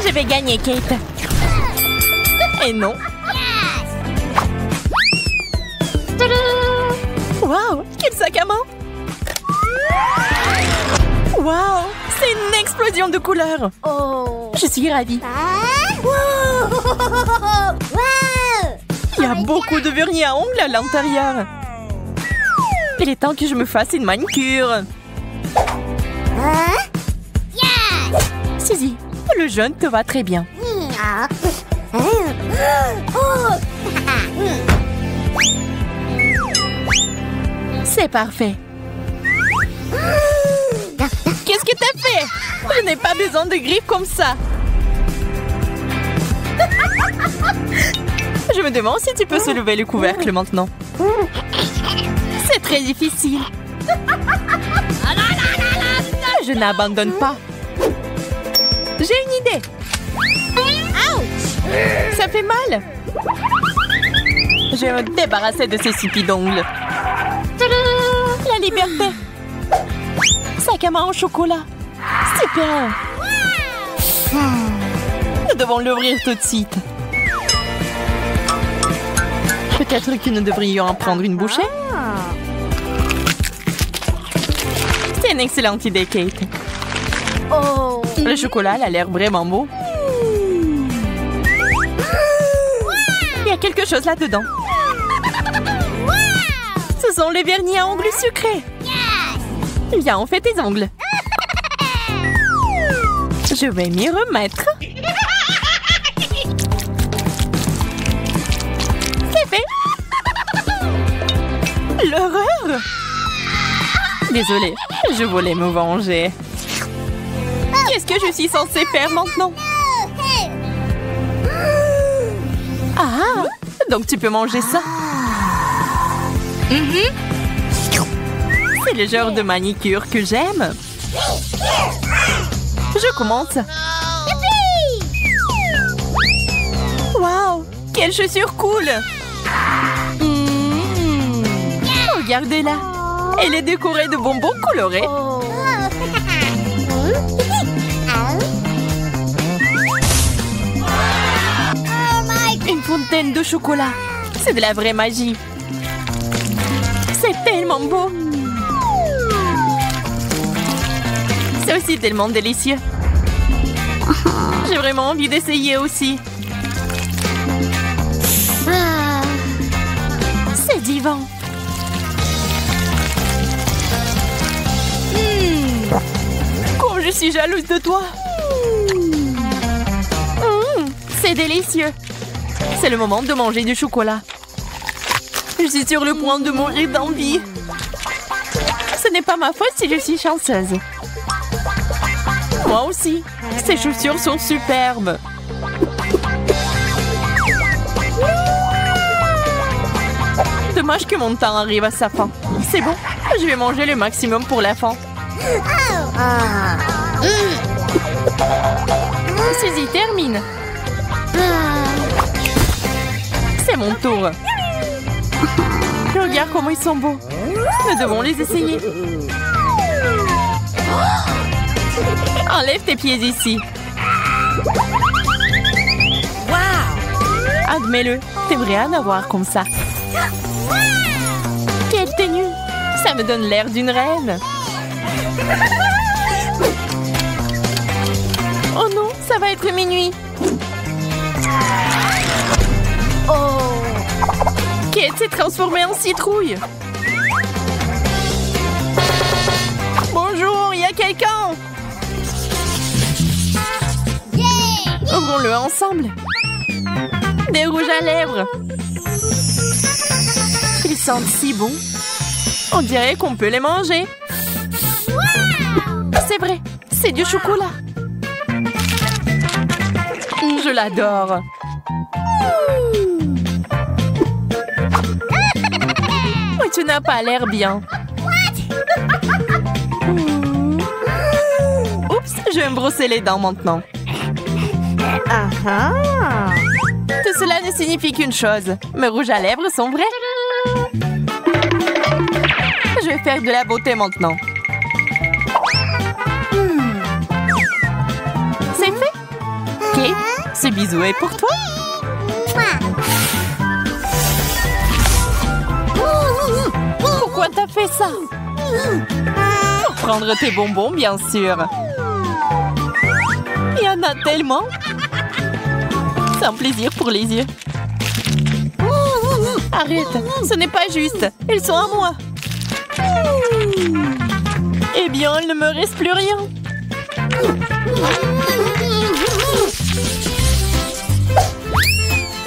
Je vais gagner, Kate. Et non. Wow, quel sac à main! Wow, c'est une explosion de couleurs! Oh. Je suis ravie. Il y a beaucoup de vernis à ongles à l'intérieur. Il est temps que je me fasse une manicure. Suzy, le jaune te va très bien. C'est parfait. Qu'est-ce que t'as fait? Je n'ai pas besoin de griffes comme ça. Je me demande si tu peux soulever le couvercle maintenant. C'est très difficile. Je n'abandonne pas. J'ai une idée. Ça fait mal. Je vais me débarrasser de ces sipis d'ongles. La liberté. Sac à main au chocolat. Super. Nous devons l'ouvrir tout de suite. Peut-être que nous devrions en prendre une bouchée. C'est une excellente idée, Kate. Oh. Le chocolat a l'air vraiment beau. Il y a quelque chose là-dedans. Ce sont les vernis à ongles sucrés. Viens, on fait tes ongles. Je vais m'y remettre. C'est fait. L'horreur. Désolée, je voulais me venger. Qu'est-ce que je suis censée faire maintenant? Ah, donc tu peux manger ça. C'est le genre de manicure que j'aime. Je commence. Wow, quelle chaussure cool. Regardez-la. Elle est décorée de bonbons colorés. Une fontaine de chocolat. C'est de la vraie magie. C'est tellement beau. C'est aussi tellement délicieux. J'ai vraiment envie d'essayer aussi. C'est divin. Comme je suis jalouse de toi. C'est délicieux. C'est le moment de manger du chocolat. Je suis sur le point de mourir d'envie. Ce n'est pas ma faute si je suis chanceuse. Moi aussi. Ces chaussures sont superbes. Dommage que mon temps arrive à sa fin. C'est bon, je vais manger le maximum pour la fin. Suzy, termine. C'est mon tour. Regarde comment ils sont beaux. Nous devons les essayer. Enlève tes pieds ici. Wow! Admets-le, t'aimerais en avoir comme ça. Quelle tenue! Ça me donne l'air d'une reine. Oh non, ça va être minuit. Oh! Kate s'est transformée en citrouille. Bonjour, il y a quelqu'un? Ouvrons-le ensemble. Des rouges à lèvres. Ils sentent si bon. On dirait qu'on peut les manger. C'est vrai, c'est du chocolat. Je l'adore. Mais tu n'as pas l'air bien. Oups, je vais me brosser les dents maintenant. Tout cela ne signifie qu'une chose. Mes rouges à lèvres sont vrais. Je vais faire de la beauté maintenant. C'est fait. Ce bisou est pour toi. Pourquoi t'as fait ça? Pour prendre tes bonbons, bien sûr. Il y en a tellement. C'est un plaisir pour les yeux. Arrête, ce n'est pas juste. Elles sont à moi. Eh bien, il ne me reste plus rien.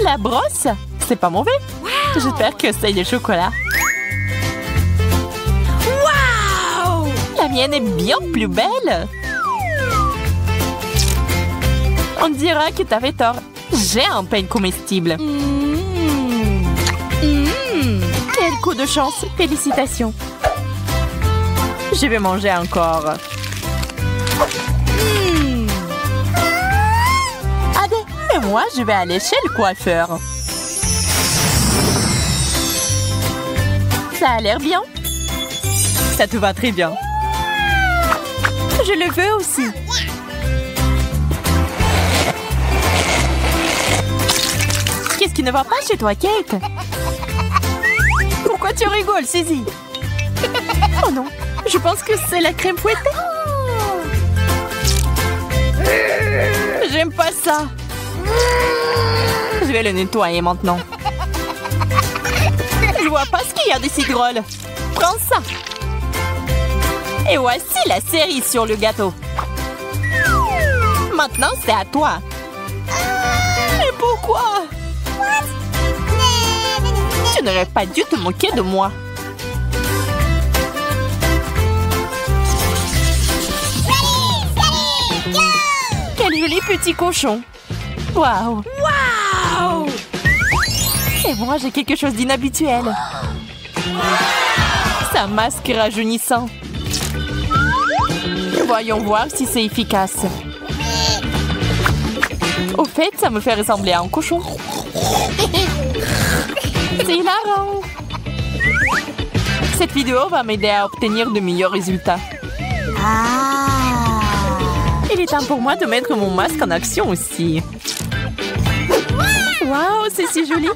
La brosse? C'est pas mauvais. J'espère que c'est du chocolat. Wow! La mienne est bien plus belle. On dira que t'avais tort. J'ai un pain comestible. Quel coup de chance. Félicitations. Je vais manger encore. Allez, et moi, je vais aller chez le coiffeur. Ça a l'air bien. Ça te va très bien. Je le veux aussi. Qu'est-ce qui ne va pas chez toi, Kate? Pourquoi tu rigoles, Suzy? Oh non, je pense que c'est la crème fouettée. J'aime pas ça. Je vais le nettoyer maintenant. Je vois pas ce qu'il y a de si drôle. Prends ça. Et voici la cerise sur le gâteau. Maintenant, c'est à toi. Et pourquoi? Tu n'aurais pas dû te moquer de moi. Quel joli petit cochon. Waouh. Waouh. Et moi, j'ai quelque chose d'inhabituel. C'est un masque rajeunissant. Voyons voir si c'est efficace. Au fait, ça me fait ressembler à un cochon. C'est hilarant. Cette vidéo va m'aider à obtenir de meilleurs résultats. Il est temps pour moi de mettre mon masque en action aussi. Waouh, c'est si joli.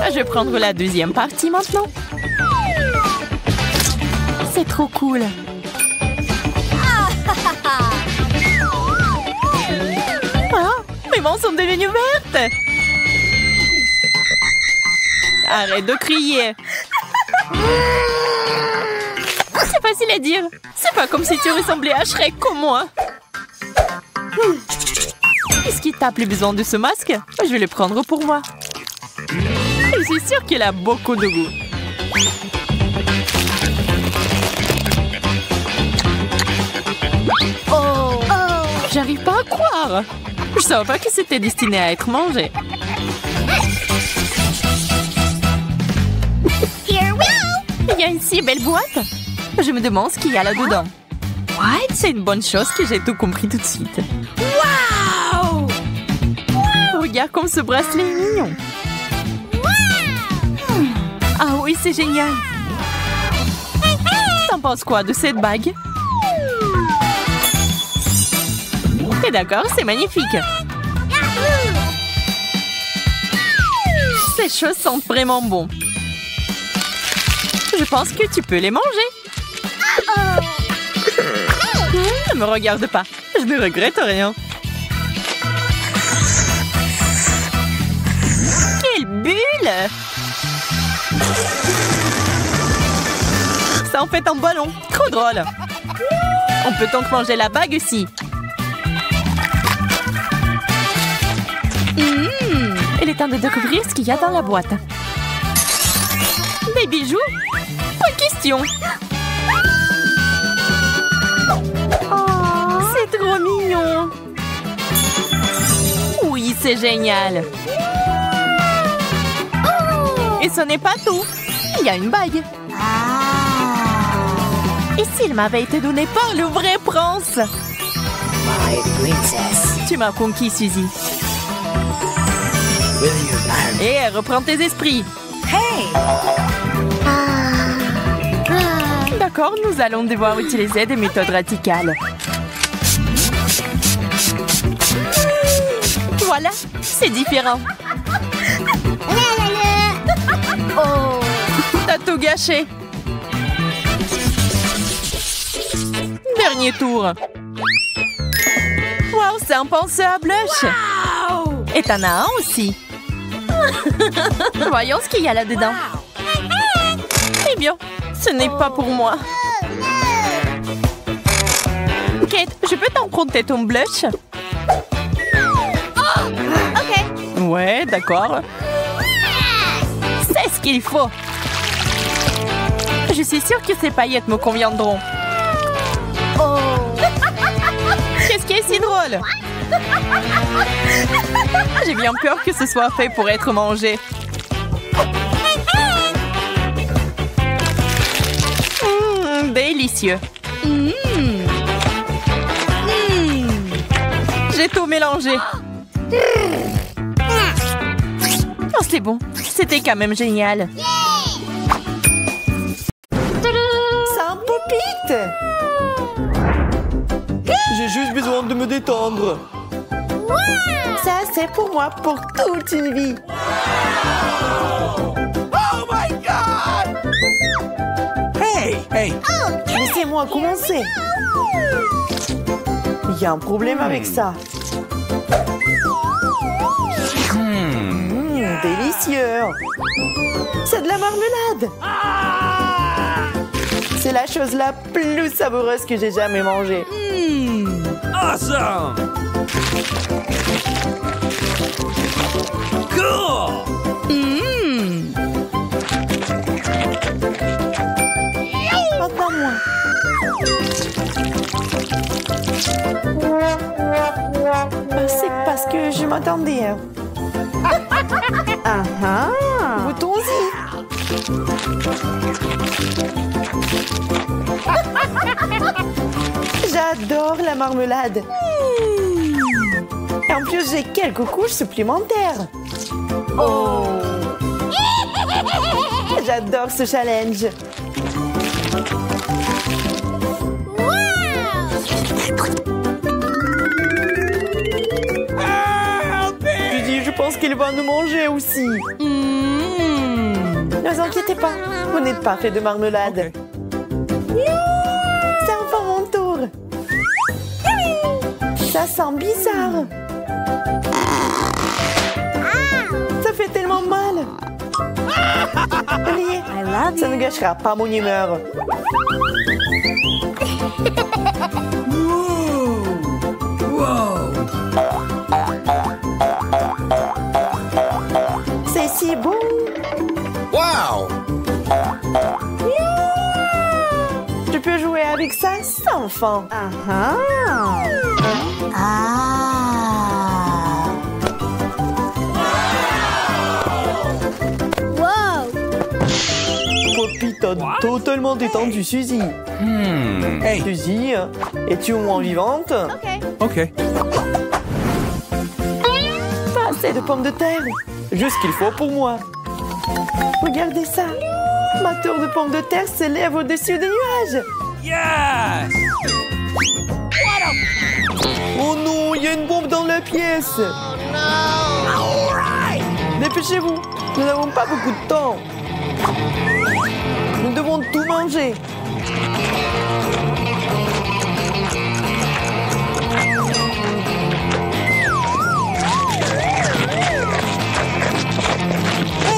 Je vais prendre la deuxième partie maintenant. C'est trop cool. Ah, mes mains sont devenues vertes. Arrête de crier. C'est facile à dire. C'est pas comme si tu ressemblais à Shrek comme moi. Est-ce qu'il t'a plus besoin de ce masque? Je vais le prendre pour moi. Je suis sûre qu'il a beaucoup de goût. Oh, j'arrive pas à croire. Je savais pas que c'était destiné à être mangé. Il y a une si belle boîte. Je me demande ce qu'il y a là-dedans. What? C'est une bonne chose que j'ai tout compris tout de suite. Wow! Regarde comme ce bracelet est mignon. Ah oui, c'est génial. T'en penses quoi de cette bague? T'es d'accord? C'est magnifique. Ces choses sentent vraiment bon. Je pense que tu peux les manger. Ne me regarde pas. Je ne regrette rien. Quelle bulle! Ça en fait un ballon. Trop drôle. On peut donc manger la bague aussi. Il est temps de découvrir ce qu'il y a dans la boîte. Des bijoux? Pas question. Oh, c'est trop mignon. Oui, c'est génial. Et ce n'est pas tout. Il y a une bague. Et s'il m'avait été donné par le vrai prince? Tu m'as conquis, Suzy. Et reprends tes esprits. Hey! D'accord, nous allons devoir utiliser des méthodes radicales. Voilà, c'est différent. Oh. T'as tout gâché. Dernier tour. Wow, c'est un pinceau à blush. Et t'en as un aussi. Voyons ce qu'il y a là-dedans. Eh bien, ce n'est pas pour moi. Kate, je peux t'emprunter ton blush? Ok. Ouais, d'accord. C'est ce qu'il faut. Je suis sûre que ces paillettes me conviendront. Oh. Qu'est-ce qui est si drôle? J'ai bien peur que ce soit fait pour être mangé. Délicieux. J'ai tout mélangé. Oh, c'est bon. C'était quand même génial. C'est un pop-it. J'ai juste besoin de me détendre. Ça, c'est pour moi pour toute une vie. Oh my God! Hey! Laissez-moi commencer. Il y a un problème avec ça. Délicieux. C'est de la marmelade. C'est la chose la plus savoureuse que j'ai jamais mangée. Awesome! Cool! Maintenant moi. C'est parce que je m'attendais. Boutons-y. J'adore la marmelade. Et en plus, j'ai quelques couches supplémentaires. Oh! J'adore ce challenge. Je pense qu'il va nous manger aussi. Ne vous inquiétez pas, vous n'êtes pas fait de marmelade. C'est enfin mon tour. Ça sent bizarre. Ça fait tellement mal. Olivier, ça ne gâchera pas mon humeur. C'est si bon. Wow! Je peux jouer avec ça sans fin. Wow. Poppy t'a totalement détendu, Suzy. Hey! Suzy, es-tu au moins vivante? Okay. Pas assez de pommes de terre. Juste ce qu'il faut pour moi. Regardez ça. Ma tour de pommes de terre s'élève au-dessus des nuages. Yes! Oh non, il y a une bombe dans la pièce. Dépêchez-vous. Nous n'avons pas beaucoup de temps. Nous devons tout manger.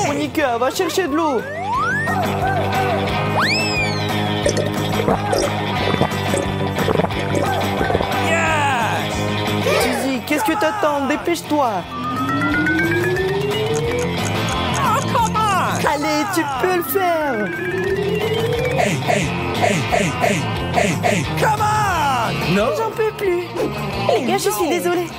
Monica, va chercher de l'eau. Yes! Suzy, qu'est-ce que t'attends? Dépêche-toi. Oh, come on! Allez, tu peux le faire. Hey, come on! No? J'en peux plus. Les gars, je suis désolée.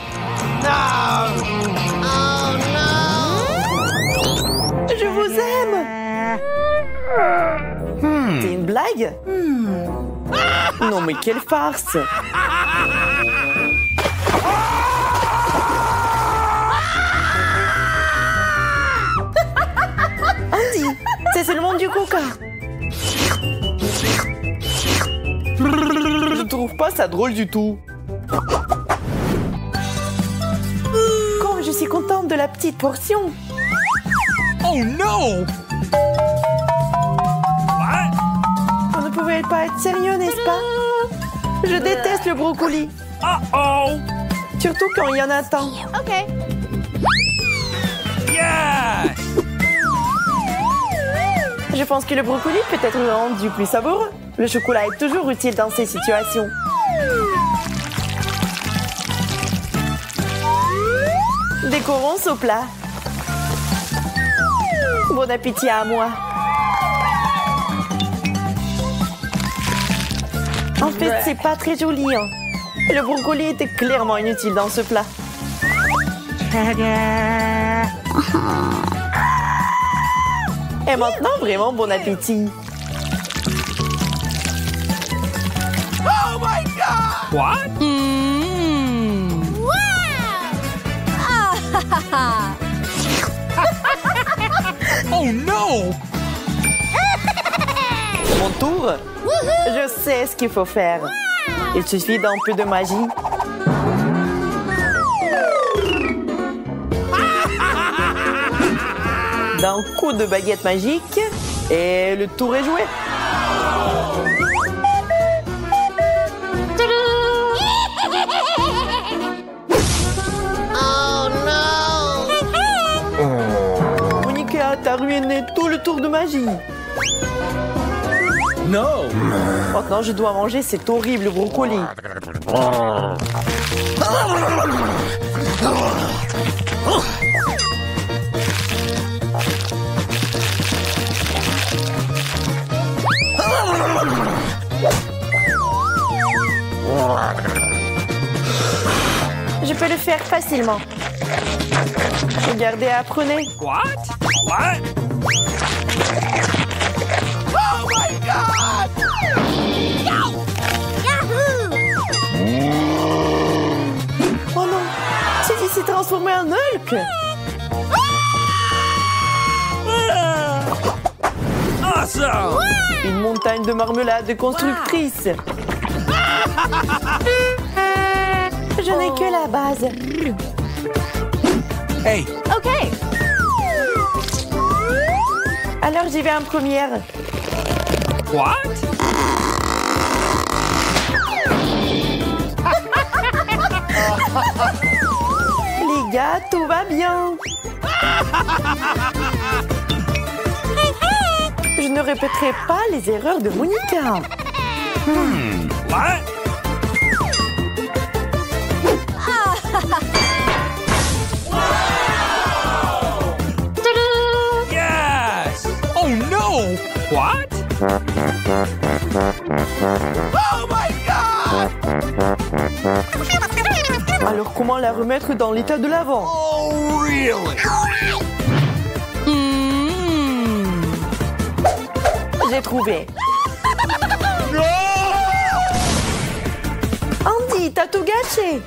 Je vous aime. C'est une blague? Non, mais quelle farce. Andy, c'est seulement du coca. Je trouve pas ça drôle du tout. Comme je suis contente de la petite portion. Oh no! What? On ne pouvait pas être sérieux, n'est-ce pas? Je déteste le brocoli. Uh-oh! Surtout quand il y en a tant. OK. Yes! Je pense que le brocoli peut être rendu plus savoureux. Le chocolat est toujours utile dans ces situations. Décorons ce plat. Bon appétit à moi. En fait, c'est pas très joli, hein. Le brocoli était clairement inutile dans ce plat. Et maintenant, vraiment bon appétit. Oh my god! What? Oh no! Mon tour? Je sais ce qu'il faut faire. Il suffit d'un peu de magie. D'un coup de baguette magique et le tour est joué. Monica, t'as ruiné tout le tour de magie. No! Maintenant, je dois manger cet horrible brocoli. Je peux le faire facilement. Regardez, apprenez. What? What? Oh my god! Oh non, celui s'est transformé en Hulk. Awesome! Une montagne de marmelade constructrice. Je n'ai que la base. Hey! OK. Alors j'y vais en première. What? Les gars, tout va bien. Je ne répéterai pas les erreurs de Monica. What? Yes! Oh no! What? Oh my god! Alors comment la remettre dans l'état de l'avant? Oh really? J'ai trouvé. No! Andy, t'as tout gâché.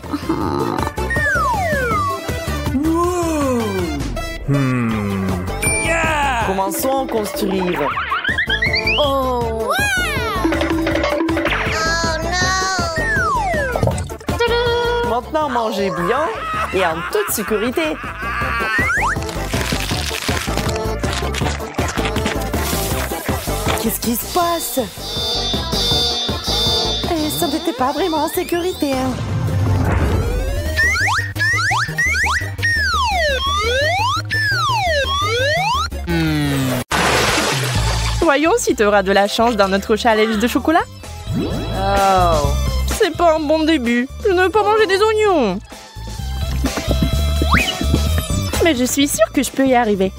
Yeah! Commençons à construire. Oh. Maintenant, mangez bien et en toute sécurité. Qu'est-ce qui se passe? Ça n'était pas vraiment en sécurité. Hein. Voyons si tu auras de la chance dans notre challenge de chocolat. Oh, c'est pas un bon début. Je ne veux pas manger des oignons. Mais je suis sûre que je peux y arriver.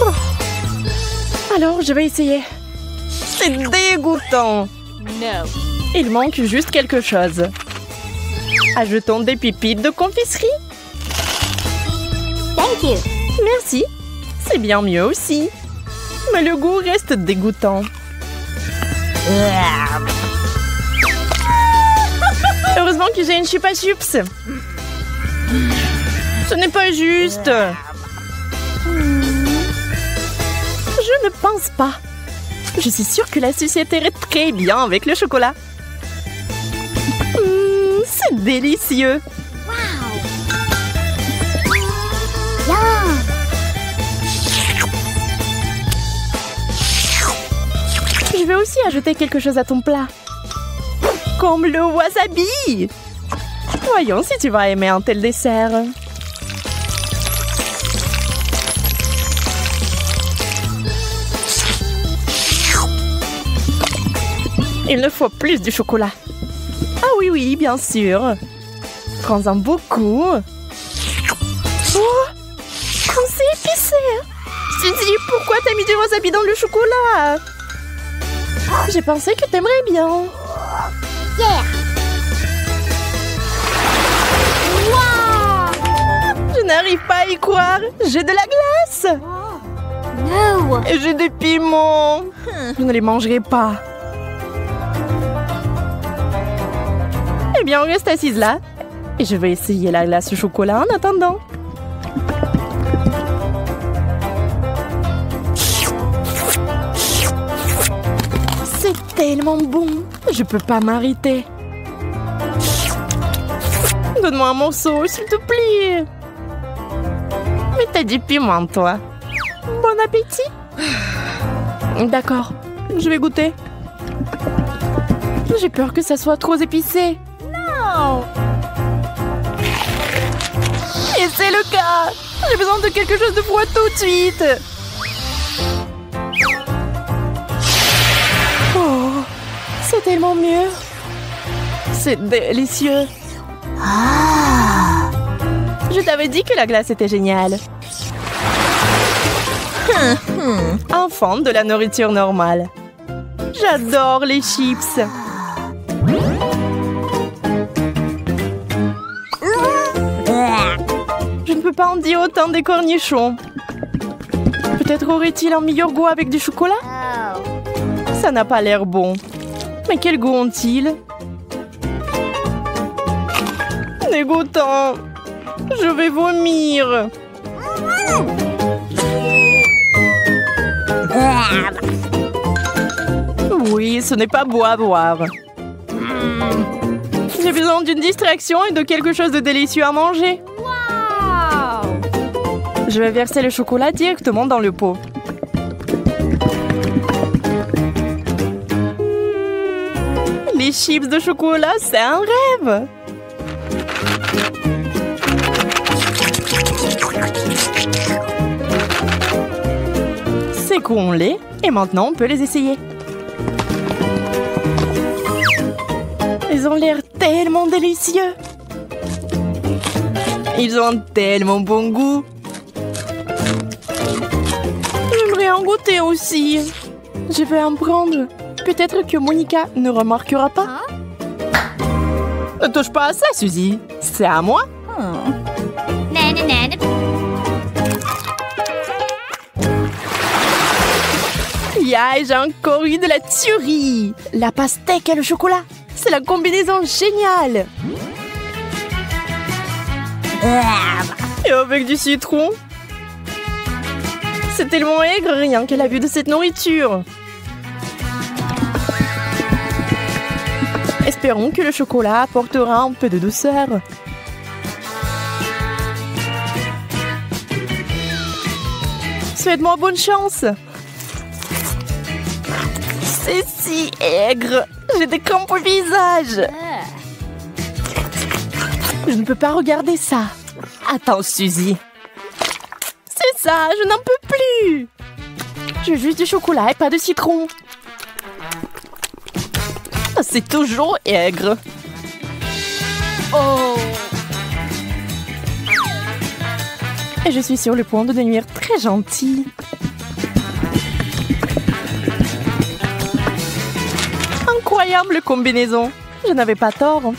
Oh. Alors, je vais essayer. C'est dégoûtant. No. Il manque juste quelque chose. Ajoutons des pépites de confiserie. Thank you. Merci. C'est bien mieux aussi. Mais le goût reste dégoûtant. Heureusement que j'ai une chupa chups. Ce n'est pas juste. Je ne pense pas. Je suis sûre que la sucette irait très bien avec le chocolat. C'est délicieux. vais aussi ajouter quelque chose à ton plat. Comme le wasabi. Voyons si tu vas aimer un tel dessert. Il ne faut plus du chocolat. Ah oui, oui, bien sûr. Prends-en beaucoup. Oh, comme c'est épicé. Suzy, pourquoi t'as mis du wasabi dans le chocolat? J'ai pensé que t'aimerais bien. Yeah. Wow. Je n'arrive pas à y croire. J'ai de la glace. No. Et j'ai des piments. Je ne les mangerai pas. Eh bien, on reste assise là. Et je vais essayer la glace au chocolat en attendant. C'est tellement bon. Je peux pas m'arrêter. Donne-moi un morceau, s'il te plaît. Mais t'as du piment, toi. Bon appétit. D'accord, je vais goûter. J'ai peur que ça soit trop épicé. No. Et c'est le cas. J'ai besoin de quelque chose de froid tout de suite. Oh, c'est tellement mieux. C'est délicieux. Je t'avais dit que la glace était géniale. Enfant de la nourriture normale. J'adore les chips. Je ne peux pas en dire autant des cornichons. Peut-être aurait-il un meilleur goût avec du chocolat? Oh. Ça n'a pas l'air bon. Mais quel goût ont-ils? Dégoûtant. Je vais vomir. Oui, ce n'est pas beau à boire. J'ai besoin d'une distraction et de quelque chose de délicieux à manger. Wow. Je vais verser le chocolat directement dans le pot. Les chips de chocolat, c'est un rêve. Sécons-les et maintenant on peut les essayer. Ils ont l'air tellement délicieux. Ils ont un tellement bon goût. J'aimerais en goûter aussi. Je vais en prendre. Peut-être que Monica ne remarquera pas. Ne touche pas à ça, Suzy. C'est à moi. Nana, nana. Yeah, j'ai encore eu de la tuerie. La pastèque et le chocolat. C'est la combinaison géniale. Et avec du citron. C'est tellement aigre rien qu'à la vue de cette nourriture. Espérons que le chocolat apportera un peu de douceur. Souhaite-moi bonne chance. C'est si aigre. J'ai des crampes au visage. Je ne peux pas regarder ça. Attends, Suzy. C'est ça, je n'en peux plus. J'ai juste du chocolat et pas de citron. C'est toujours aigre. Oh. Et je suis sur le point de devenir très gentille. Incroyable combinaison. Je n'avais pas tort.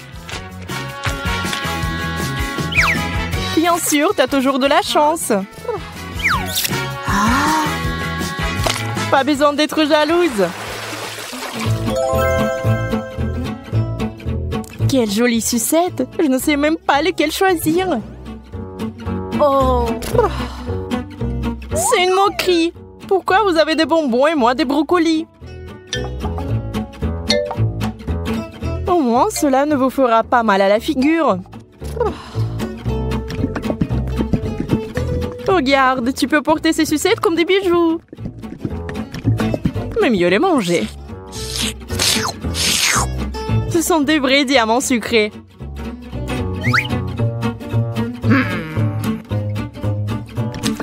Bien sûr, t'as toujours de la chance. Pas besoin d'être jalouse. Quelle jolie sucette. Je ne sais même pas lequel choisir. Oh. C'est une moquerie. Pourquoi vous avez des bonbons et moi des brocolis? Au moins, cela ne vous fera pas mal à la figure. Regarde, tu peux porter ces sucettes comme des bijoux. Mais mieux les manger. Ce sont des vrais diamants sucrés.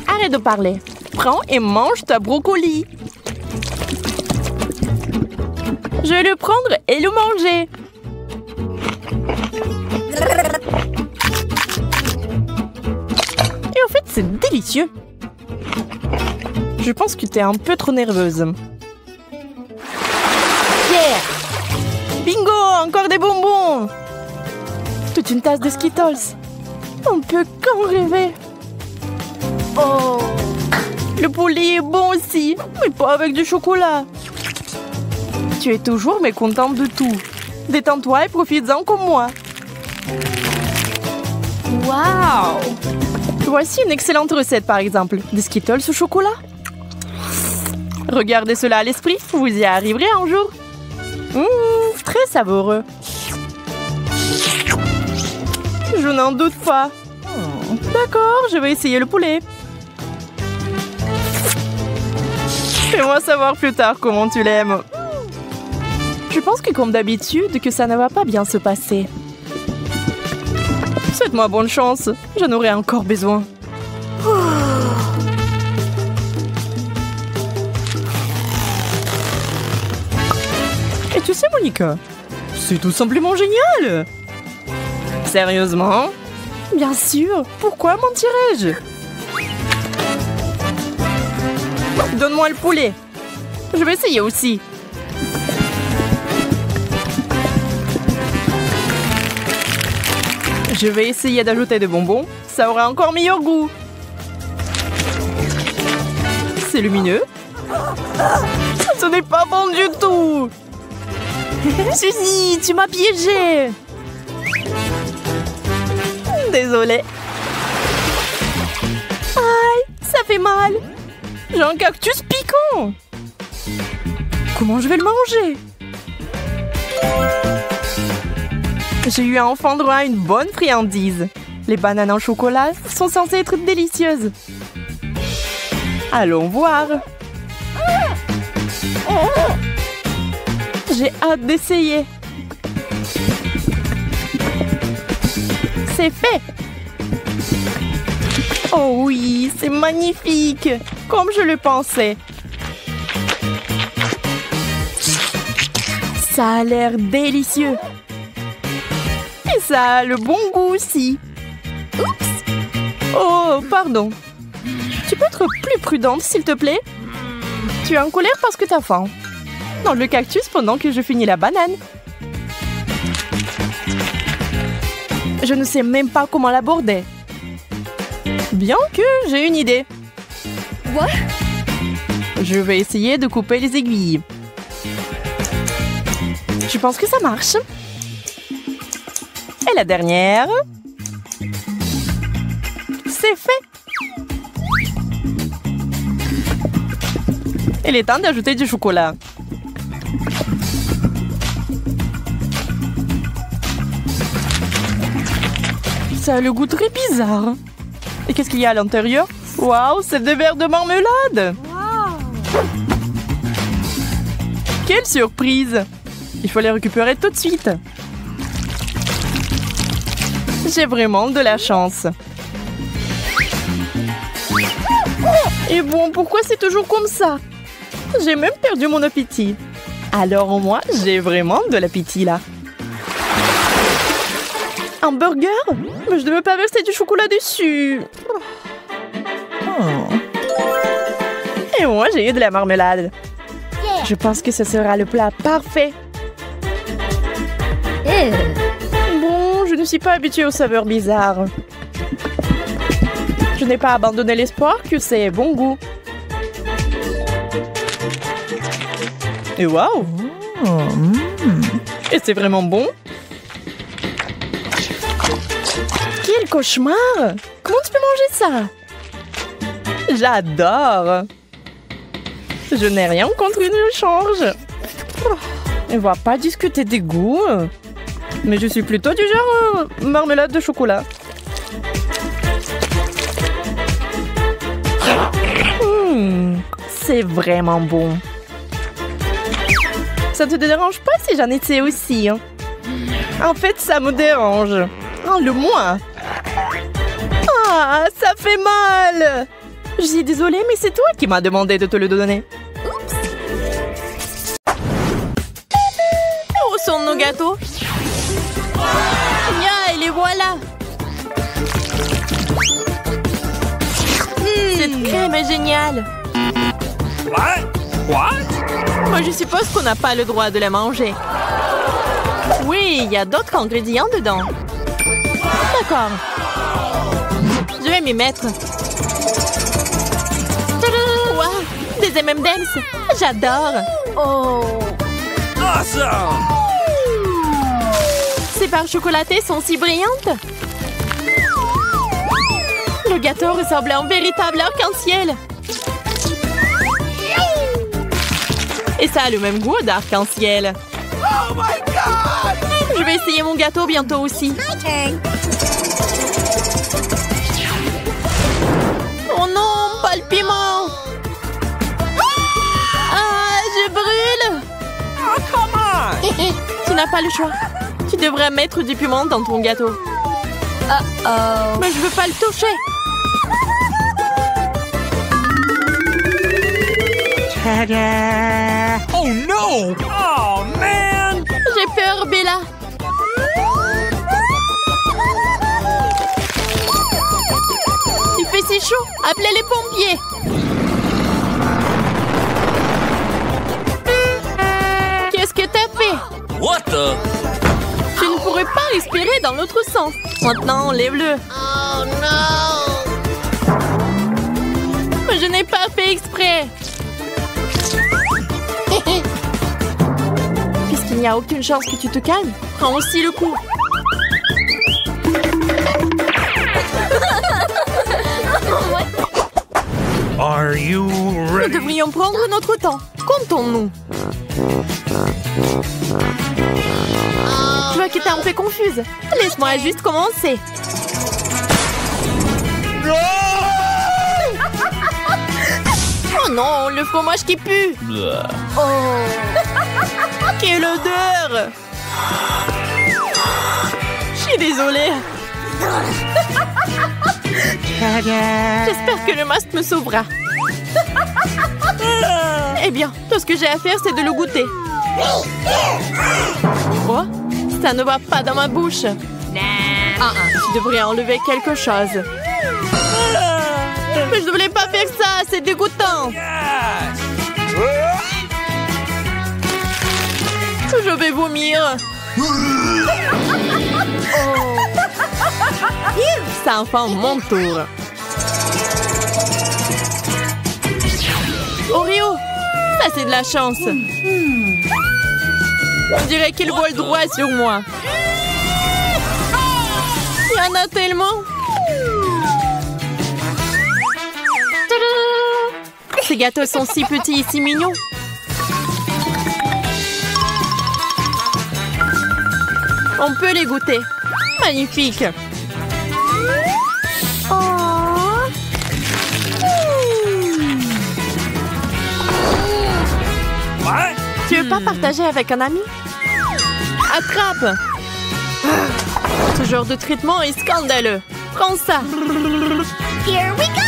Arrête de parler. Prends et mange ta brocoli. Je vais le prendre et le manger. Et en fait, c'est délicieux. Je pense que t'es un peu trop nerveuse. Yeah! Bingo! Encore des bonbons! Toute une tasse de Skittles. On peut qu'en rêver. Oh! Le poulet est bon aussi, mais pas avec du chocolat. Tu es toujours mécontente de tout. Détends-toi et profites-en comme moi. Wow! Voici une excellente recette, par exemple. Des Skittles au chocolat. Regardez cela à l'esprit, vous y arriverez un jour. Très savoureux. Je n'en doute pas. D'accord, je vais essayer le poulet. Fais-moi savoir plus tard comment tu l'aimes. Je pense que comme d'habitude, que ça ne va pas bien se passer. Souhaite-moi bonne chance, j'en aurai encore besoin. Et tu sais, Monica, c'est tout simplement génial. Sérieusement? Bien sûr, pourquoi mentirais-je? Donne-moi le poulet. Je vais essayer aussi. Je vais essayer d'ajouter des bonbons. Ça aura encore meilleur goût. C'est lumineux. Ce n'est pas bon du tout. Suzy, tu m'as piégée. Désolée. Aïe, ça fait mal. J'ai un cactus piquant. Comment je vais le manger? J'ai eu enfin droit à une bonne friandise. Les bananes en chocolat sont censées être délicieuses. Allons voir. J'ai hâte d'essayer. C'est fait. Oh oui, c'est magnifique, comme je le pensais. Ça a l'air délicieux. Et ça a le bon goût aussi. Oups. Oh, pardon. Tu peux être plus prudente, s'il te plaît? Tu es en colère parce que t'as faim. Dans le cactus pendant que je finis la banane. Je ne sais même pas comment l'aborder. Bien que j'ai une idée. What? Je vais essayer de couper les aiguilles. Je pense que ça marche. Et la dernière. C'est fait. Il est temps d'ajouter du chocolat. Ça a le goût très bizarre. Et qu'est-ce qu'il y a à l'intérieur? Waouh, c'est des verres de marmelade! Wow! Quelle surprise! Il faut les récupérer tout de suite. J'ai vraiment de la chance. Et bon, pourquoi c'est toujours comme ça? J'ai même perdu mon appétit. Alors au moins, j'ai vraiment de l'appétit là. Un burger? Mais je ne veux pas verser du chocolat dessus. Et moi, j'ai eu de la marmelade. Yeah. Je pense que ce sera le plat parfait. Bon, je ne suis pas habituée aux saveurs bizarres. Je n'ai pas abandonné l'espoir que c'est bon goût. Et waouh! Et c'est vraiment bon. Quel cauchemar! Comment tu peux manger ça? J'adore! Je n'ai rien contre une change. On va pas discuter des goûts. Mais je suis plutôt du genre marmelade de chocolat. C'est vraiment bon. Ça te dérange pas si j'en essaie aussi, hein? En fait, ça me dérange. Rends-le-moi. Ah, ça fait mal. Je suis désolée, mais c'est toi qui m'as demandé de te le donner. Où sont nos gâteaux? Ya, et les voilà. Cette crème est géniale. What? Moi, je suppose qu'on n'a pas le droit de la manger. Oui, il y a d'autres ingrédients dedans. D'accord. Je vais m'y mettre. Wow, des M&M's. J'adore. Oh. Awesome! Ces barres chocolatées sont si brillantes. Le gâteau ressemble à un véritable arc-en-ciel. Et ça a le même goût d'arc-en-ciel. Oh my God! Je vais essayer mon gâteau bientôt aussi. Oh non, pas le piment. Ah, je brûle. Oh, come on! Tu n'as pas le choix. Tu devrais mettre du piment dans ton gâteau. Uh-oh. Mais je veux pas le toucher. Oh no! Oh man! J'ai peur, Bella. Il fait si chaud. Appelez les pompiers. Qu'est-ce que t'as fait? What the? Tu ne pourrais pas respirer dans l'autre sens. Maintenant, enlève-le. Oh no. Mais je n'ai pas fait exprès. Puisqu'il n'y a aucune chance que tu te calmes, prends aussi le coup. Are you Nous ready? devrions prendre notre temps. Comptons-nous. Je vois que t'es un peu confuse. Laisse-moi juste commencer. No! Oh non, le fromage qui pue. Oh. Quelle odeur. Je suis désolée. J'espère que le masque me sauvera. Eh bien, tout ce que j'ai à faire, c'est de le goûter. Oh, ça ne va pas dans ma bouche. Tu devrais enlever quelque chose. Mais je ne voulais pas faire ça, c'est dégoûtant. Je vais vomir. C'est enfin mon tour. Oreo, ça c'est de la chance. On dirait qu'il vole droit sur moi. Il y en a tellement. Ces gâteaux sont si petits et si mignons. On peut les goûter. Magnifique. What? Tu veux pas partager avec un ami? Attrape! Ce genre de traitement est scandaleux. Prends ça. Here we go.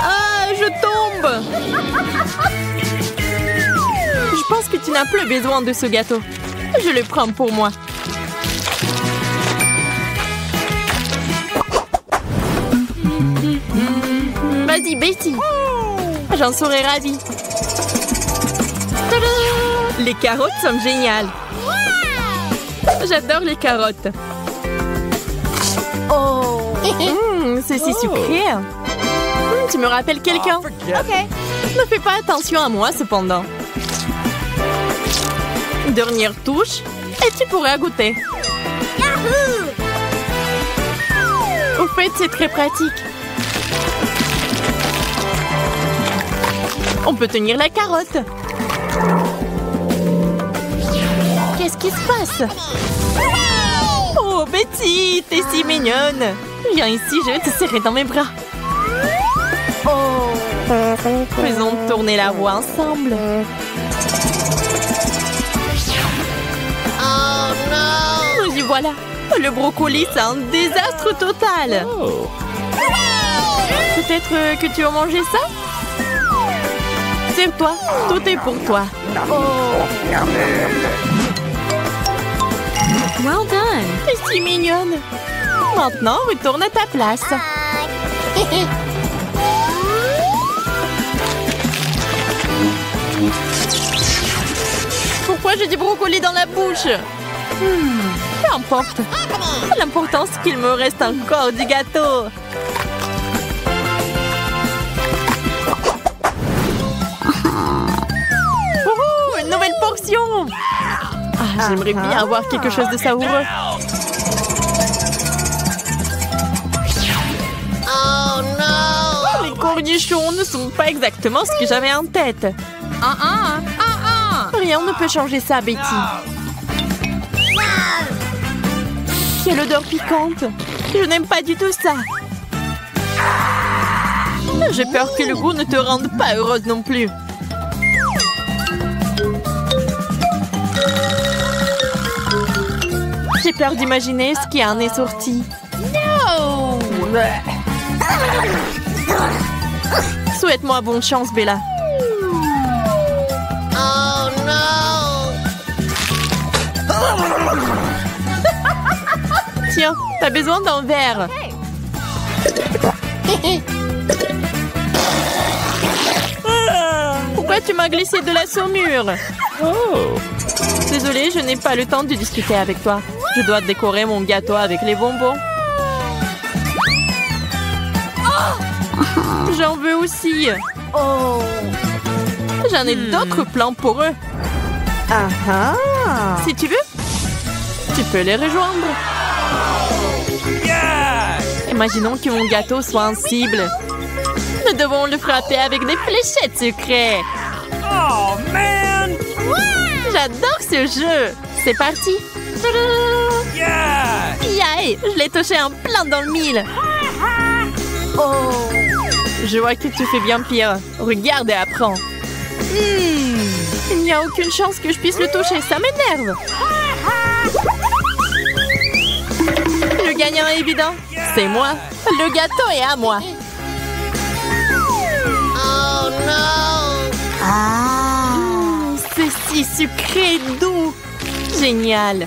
Ah, je tombe. Je pense que tu n'as plus besoin de ce gâteau. Je le prends pour moi. Vas-y, Betty. J'en serais ravie. Tadam! Les carottes sont géniales. J'adore les carottes. Oh. C'est si sucré. Tu me rappelles quelqu'un. Okay. Ne fais pas attention à moi, cependant. Dernière touche, et tu pourras goûter. Yahoo! Au fait, c'est très pratique. On peut tenir la carotte. Qu'est-ce qui se passe? Oh, Betty, t'es si mignonne. Viens ici, je vais te serrer dans mes bras. Oh. Faisons tourner la roue ensemble. Oh voilà, le brocoli, c'est un désastre total. Peut-être que tu as mangé ça? Serre-toi, tout est pour toi. Well done. T'es si mignonne. Maintenant, retourne à ta place. Pourquoi j'ai du brocoli dans la bouche? Peu importe. L'important, c'est qu'il me reste encore du gâteau. Wouhou, une nouvelle portion. Ah, j'aimerais bien avoir quelque chose de savoureux. Oh no. Les cornichons ne sont pas exactement ce que j'avais en tête. Rien ne peut changer ça, Betty. Quelle odeur piquante. Je n'aime pas du tout ça. J'ai peur que le goût ne te rende pas heureuse non plus. J'ai peur d'imaginer ce qui en est sorti. No! Souhaite-moi bonne chance, Bella. Oh no. Tiens, t'as besoin d'un verre. Pourquoi tu m'as glissé de la saumure? Désolée, je n'ai pas le temps de discuter avec toi. Je dois décorer mon gâteau avec les bonbons. J'en veux aussi. J'en ai d'autres plans pour eux. Si tu veux, tu peux les rejoindre. Imaginons que mon gâteau soit en cible. Nous devons le frapper avec des fléchettes secrètes. Oh, man! J'adore ce jeu. C'est parti. Yeah! Yay, je l'ai touché en plein dans le mille. Je vois que tu fais bien pire. Regarde et apprends. Il n'y a aucune chance que je puisse le toucher. Ça m'énerve. Le gagnant est évident. C'est moi. Le gâteau est à moi. Oh no. C'est si sucré et doux. Génial.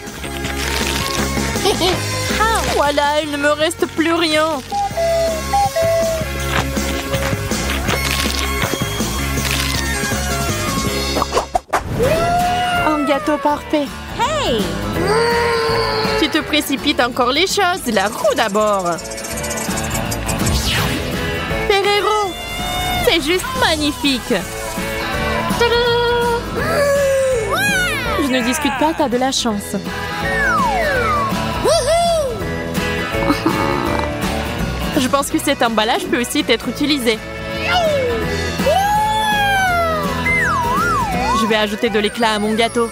Voilà, il ne me reste plus rien. Un gâteau parfait. Hey. Tu te précipites encore les choses. La roue d'abord. Ferrero. C'est juste magnifique. Je ne discute pas, t'as de la chance. Je pense que cet emballage peut aussi être utilisé. Je vais ajouter de l'éclat à mon gâteau.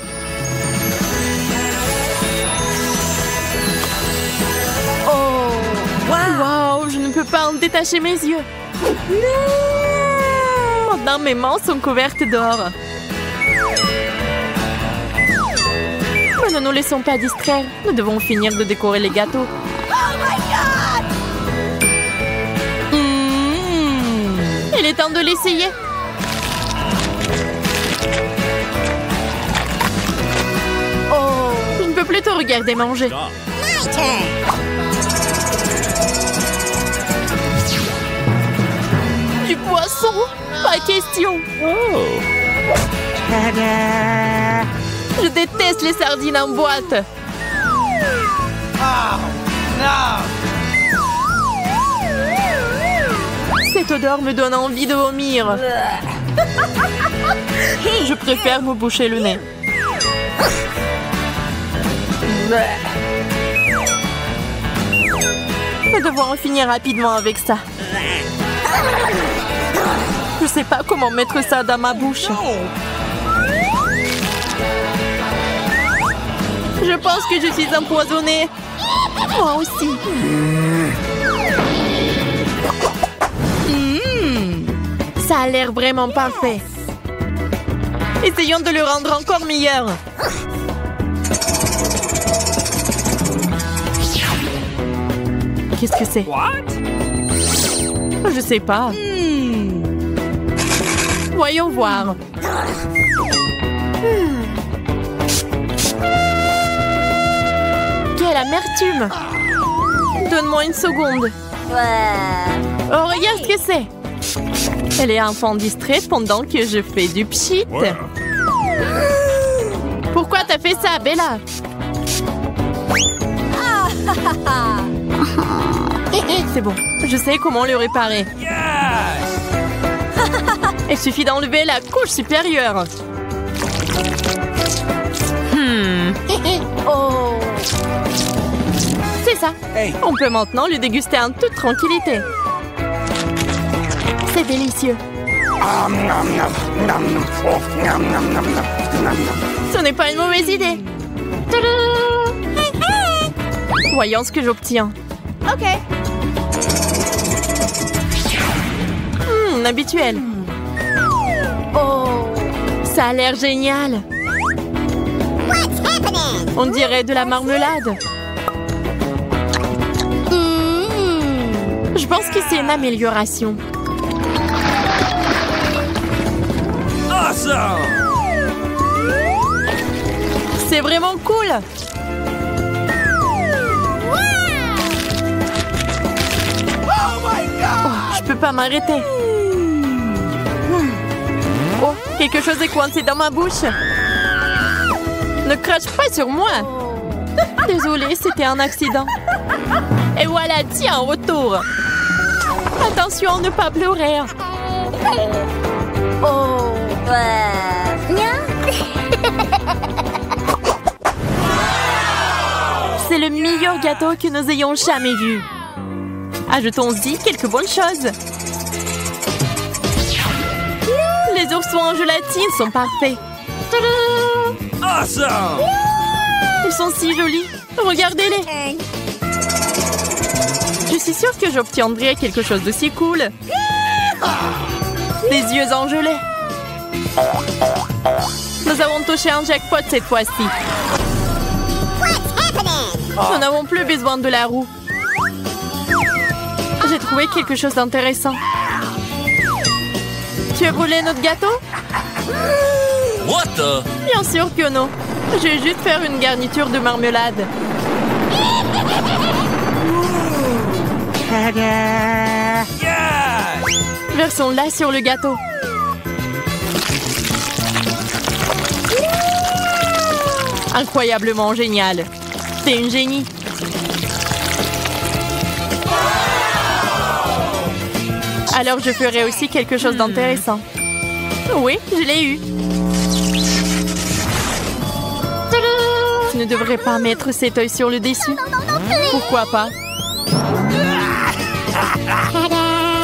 Wow, je ne peux pas en détacher mes yeux. Maintenant, mes mains sont couvertes d'or. Mais ne nous laissons pas distraire. Nous devons finir de décorer les gâteaux. Il est temps de l'essayer. Je ne peux plus te regarder manger. My turn. Du poisson? Pas question. Je déteste les sardines en boîte. Cette odeur me donne envie de vomir. Je préfère me boucher le nez. Nous devons en finir rapidement avec ça. Je sais pas comment mettre ça dans ma bouche. Je pense que je suis empoisonnée. Moi aussi. Ça a l'air vraiment parfait. Essayons de le rendre encore meilleur. Qu'est-ce que c'est? What? Je sais pas. Voyons voir. Quelle amertume! Donne-moi une seconde. Oh, regarde ce que c'est! Elle est un enfant distrait pendant que je fais du pchit. Ouais. Pourquoi t'as fait ça, Bella? C'est bon, je sais comment le réparer. Yes! Il suffit d'enlever la couche supérieure. C'est ça. Hey. On peut maintenant le déguster en toute tranquillité. C'est délicieux. Ce n'est pas une mauvaise idée. Voyons ce que j'obtiens. OK. Habituel. Oh, ça a l'air génial. What's happening? On dirait de la marmelade. Je pense que c'est une amélioration. Awesome! C'est vraiment cool. Oh, je peux pas m'arrêter. Oh, quelque chose est coincé dans ma bouche. Ne crache pas sur moi. Désolée, c'était un accident. Et voilà, tiens, retour. Attention à ne pas pleurer. Oh. C'est le meilleur gâteau que nous ayons jamais vu. Ajoutons-y quelques bonnes choses. Les oursons en gélatine sont parfaits. Tadam! Awesome! Ils sont si jolis. Regardez-les. Je suis sûre que j'obtiendrai quelque chose d'aussi cool. Des yeux en gelée. Nous avons touché un jackpot cette fois-ci. Nous n'avons plus besoin de la roue. J'ai trouvé quelque chose d'intéressant. Tu as brûlé notre gâteau? What the? Bien sûr que non. Je vais juste faire une garniture de marmelade. Yes! Versons-la sur le gâteau. Incroyablement génial. C'est une génie. Alors je ferai aussi quelque chose d'intéressant. Oui, je l'ai eu. Tu ne devrais pas mettre cet œil sur le dessus. Pourquoi pas?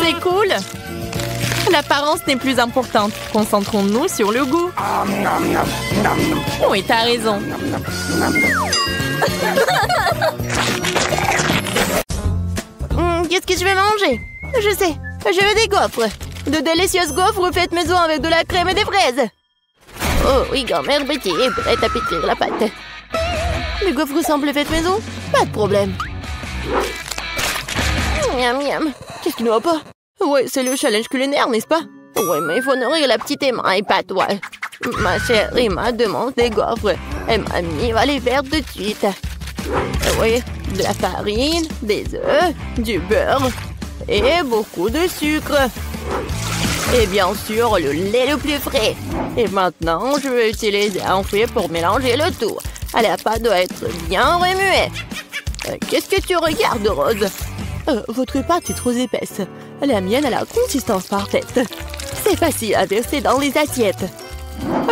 C'est cool. L'apparence n'est plus importante. Concentrons-nous sur le goût. Oui, t'as raison. Qu'est-ce que je vais manger? Je sais, je veux des gaufres. De délicieuses gaufres faites maison avec de la crème et des fraises. Oh oui, grand-mère Betty est prête à pétrir la pâte. Les gaufres semblent faites maison? Pas de problème. Miam miam. Qu'est-ce qui ne va pas? Ouais, c'est le challenge culinaire, n'est-ce pas? Ouais, mais il faut nourrir la petite Emma et pas toi. Ma chère Emma demande des gaufres. Et mamie va les faire tout de suite. Oui, de la farine, des œufs, du beurre et beaucoup de sucre. Et bien sûr, le lait le plus frais. Et maintenant, je vais utiliser un fouet pour mélanger le tout. La pâte doit être bien remuée. Qu'est-ce que tu regardes, Rose? Votre pâte est trop épaisse. La mienne a la consistance parfaite. C'est facile à verser dans les assiettes.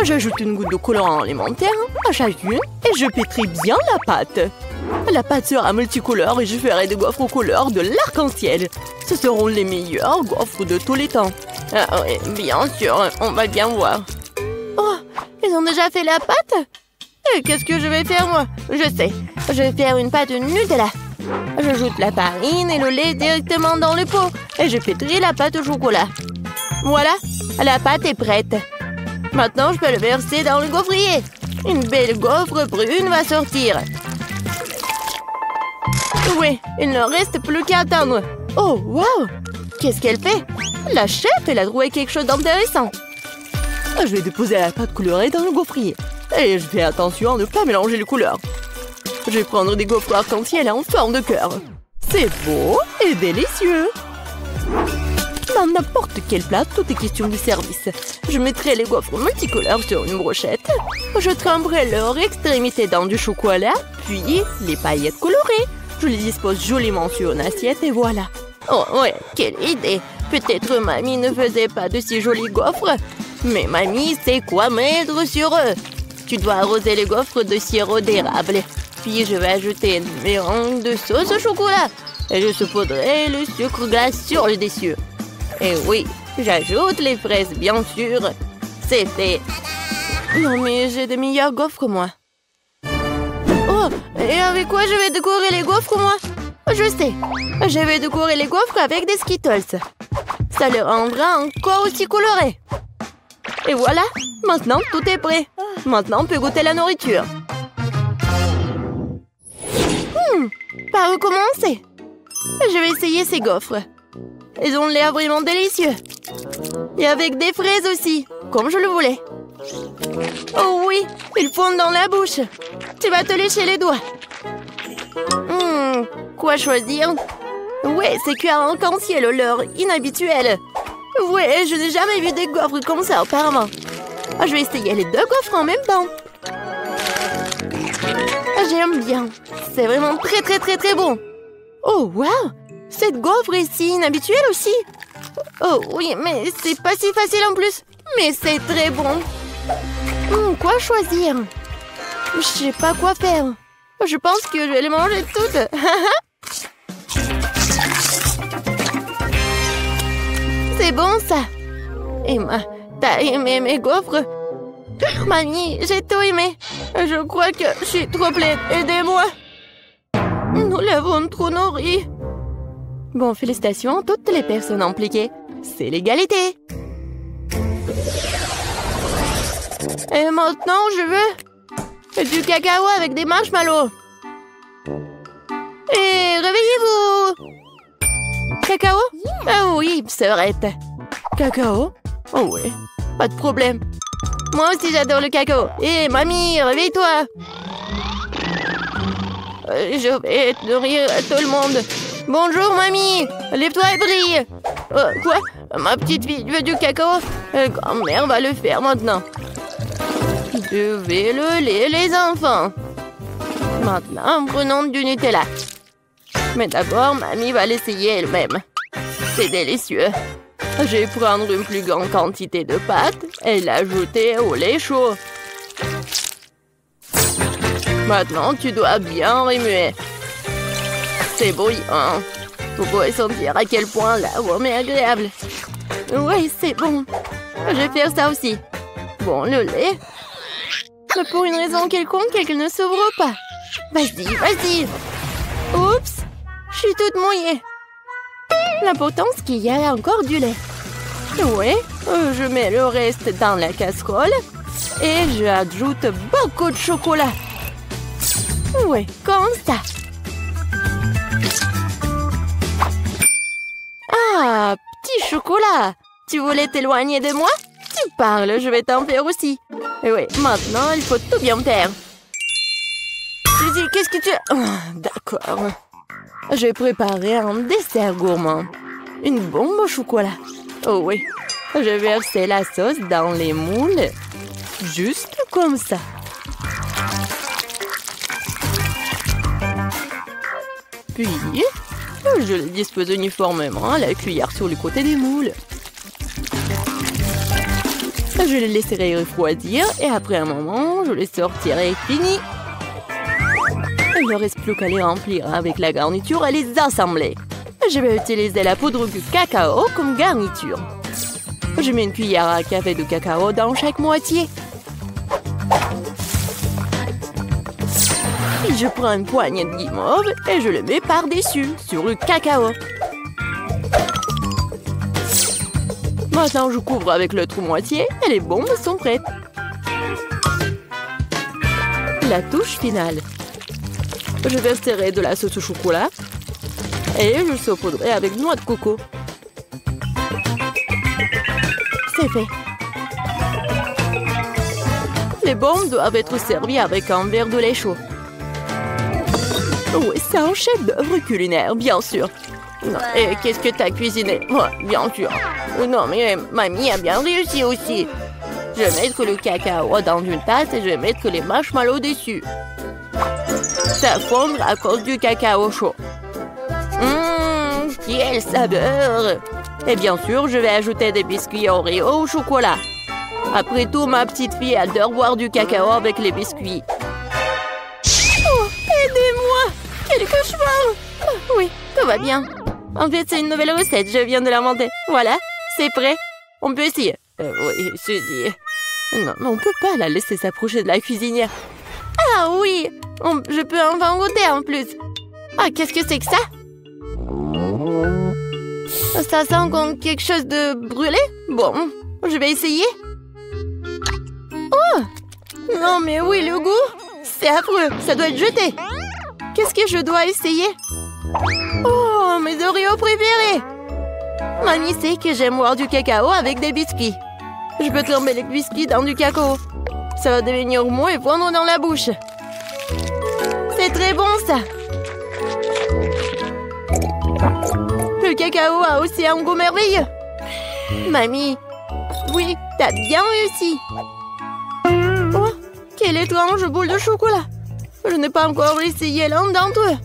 J'ajoute une goutte de colorant alimentaire à chacune et je pétris bien la pâte. La pâte sera multicolore et je ferai des gaufres aux couleurs de l'arc-en-ciel. Ce seront les meilleurs gaufres de tous les temps. Ah oui, bien sûr, on va bien voir. Oh, ils ont déjà fait la pâte? Qu'est-ce que je vais faire, moi? Je sais, je vais faire une pâte Nutella. J'ajoute la farine et le lait directement dans le pot et je pétris la pâte au chocolat. Voilà, la pâte est prête. Maintenant, je peux le verser dans le gaufrier. Une belle gaufre brune va sortir. Oui, il ne reste plus qu'à attendre. Oh, wow! Qu'est-ce qu'elle fait? La chef, elle a trouvé quelque chose d'intéressant. Je vais déposer la pâte colorée dans le gaufrier. Et je fais attention à ne pas mélanger les couleurs. Je vais prendre des gaufres arc-en-ciel en forme de cœur. C'est beau et délicieux. Dans n'importe quel plat, tout est question de service. Je mettrai les gaufres multicolores sur une brochette. Je tremperai leur extrémité dans du chocolat, puis les paillettes colorées. Je les dispose joliment sur une assiette et voilà. Oh ouais, quelle idée! Peut-être mamie ne faisait pas de si jolis gaufres. Mais mamie sait quoi mettre sur eux. Tu dois arroser les gaufres de sirop d'érable. Puis je vais ajouter une mélange de sauce au chocolat. Et je saupoudrerai le sucre glace sur le dessus. Et oui, j'ajoute les fraises, bien sûr. C'est fait. Non, mais j'ai de meilleures gaufres, moi. Oh, et avec quoi je vais décorer les gaufres, moi? Je sais. Je vais décorer les gaufres avec des Skittles. Ça les rendra encore aussi colorés. Et voilà, maintenant tout est prêt. Maintenant on peut goûter la nourriture. Par où commencer? Je vais essayer ces gaufres. Ils ont l'air vraiment délicieux. Et avec des fraises aussi, comme je le voulais. Oh oui, ils fondent dans la bouche. Tu vas te lécher les doigts. Quoi choisir? Ouais, c'est cuir en arc-en-ciel, l'heure inhabituelle. Ouais, je n'ai jamais vu des gaufres comme ça auparavant. Je vais essayer les deux gaufres en même temps. J'aime bien. C'est vraiment très bon. Oh, wow! Cette gaufre est si inhabituelle aussi. Oh oui, mais c'est pas si facile en plus. Mais c'est très bon. Quoi choisir? Je sais pas quoi faire. Je pense que je vais les manger toutes. C'est bon ça. Emma, t'as aimé mes gaufres? Mamie, j'ai tout aimé. Je crois que je suis trop pleine. Aidez-moi. Nous l'avons trop nourri. Bon, félicitations à toutes les personnes impliquées. C'est l'égalité. Et maintenant, je veux du cacao avec des marshmallows. Et réveillez-vous. Cacao? Ah oui, sœurette. Cacao? Oh oui, pas de problème. Moi aussi, j'adore le cacao. Et mamie, réveille-toi. Je vais nourrir tout le monde. Bonjour, mamie. Lève-toi et brille. Quoi? Ma petite fille veut du cacao? Grand-mère va le faire maintenant. Je vais le lait, les enfants. Maintenant, prenons du Nutella. Mais d'abord, mamie va l'essayer elle-même. C'est délicieux. Je vais prendre une plus grande quantité de pâte et l'ajouter au lait chaud. Maintenant, tu dois bien remuer. C'est bouillant. Vous pouvez sentir à quel point l'arôme est agréable. Oui, c'est bon. Je vais faire ça aussi. Bon, le lait. Mais pour une raison quelconque, elle ne s'ouvre pas. Vas-y, vas-y. Oups, je suis toute mouillée. L'important, c'est qu'il y a encore du lait. Oui, je mets le reste dans la casserole et j'ajoute beaucoup de chocolat. Oui, comme ça. Ah, petit chocolat. Tu voulais t'éloigner de moi? Tu parles, je vais t'en faire aussi. Oui, maintenant, il faut tout bien faire. Suzy, qu'est-ce que tu... D'accord. Je vais préparer un dessert gourmand. Une bombe au chocolat. Oh oui. Je vais verser la sauce dans les moules. Juste comme ça. Puis, je les dispose uniformément à la cuillère sur le côté des moules. Je les laisserai refroidir et après un moment, je les sortirai fini. Il ne reste plus qu'à les remplir avec la garniture et les assembler. Je vais utiliser la poudre de cacao comme garniture. Je mets une cuillère à café de cacao dans chaque moitié. Puis je prends une poignée de guimauve et je le mets par-dessus, sur le cacao. Maintenant, je couvre avec l'autre moitié et les bombes sont prêtes. La touche finale. Je verserai de la sauce au chocolat et je saupoudrerai avec noix de coco. C'est fait. Les bombes doivent être servies avec un verre de lait chaud. Oui, c'est un chef-d'œuvre culinaire, bien sûr. Non, et qu'est-ce que t'as cuisiné? Ouais, bien sûr. Non, mais mamie a bien réussi aussi. Je vais mettre le cacao dans une tasse et je vais mettre les marshmallows dessus. Ça fondre à cause du cacao chaud. Quelle saveur! Et bien sûr, je vais ajouter des biscuits Oreo au chocolat. Après tout, ma petite fille adore boire du cacao avec les biscuits. Oh, aidez-moi! Quel cauchemar! Oui, tout va bien. En fait, c'est une nouvelle recette, je viens de l'inventer. Voilà, c'est prêt. On peut essayer. Oui, Suzy. Non, mais on peut pas la laisser s'approcher de la cuisinière. Ah oui! Je peux enfin goûter en plus. Ah, qu'est-ce que c'est que ça? Ça sent comme quelque chose de brûlé? Bon, je vais essayer. Oh! Non, mais oui, le goût! C'est affreux, ça doit être jeté. Qu'est-ce que je dois essayer? Oh, mes Oreos préférés! Mamie sait que j'aime boire du cacao avec des biscuits. Je peux tremper les biscuits dans du cacao. Ça va devenir mou et fondre dans la bouche. C'est très bon, ça! Le cacao a aussi un goût merveilleux. Mamie, oui, t'as bien réussi. Oh, quelle étrange boule de chocolat. Je n'ai pas encore essayé l'un d'entre eux.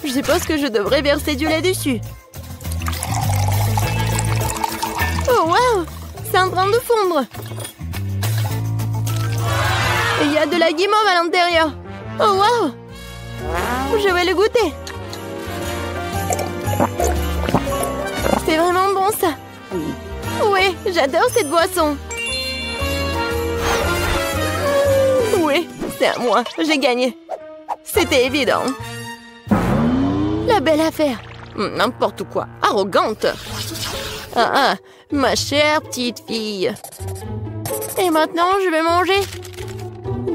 Je suppose que je devrais verser du lait dessus. Oh, wow! C'est en train de fondre. Il y a de la guimauve à l'intérieur. Oh, wow! Je vais le goûter. C'est vraiment bon, ça. Oui, j'adore cette boisson. Oui, c'est à moi. J'ai gagné. C'était évident. La belle affaire. N'importe quoi. Arrogante. Ah, ma chère petite fille. Et maintenant, je vais manger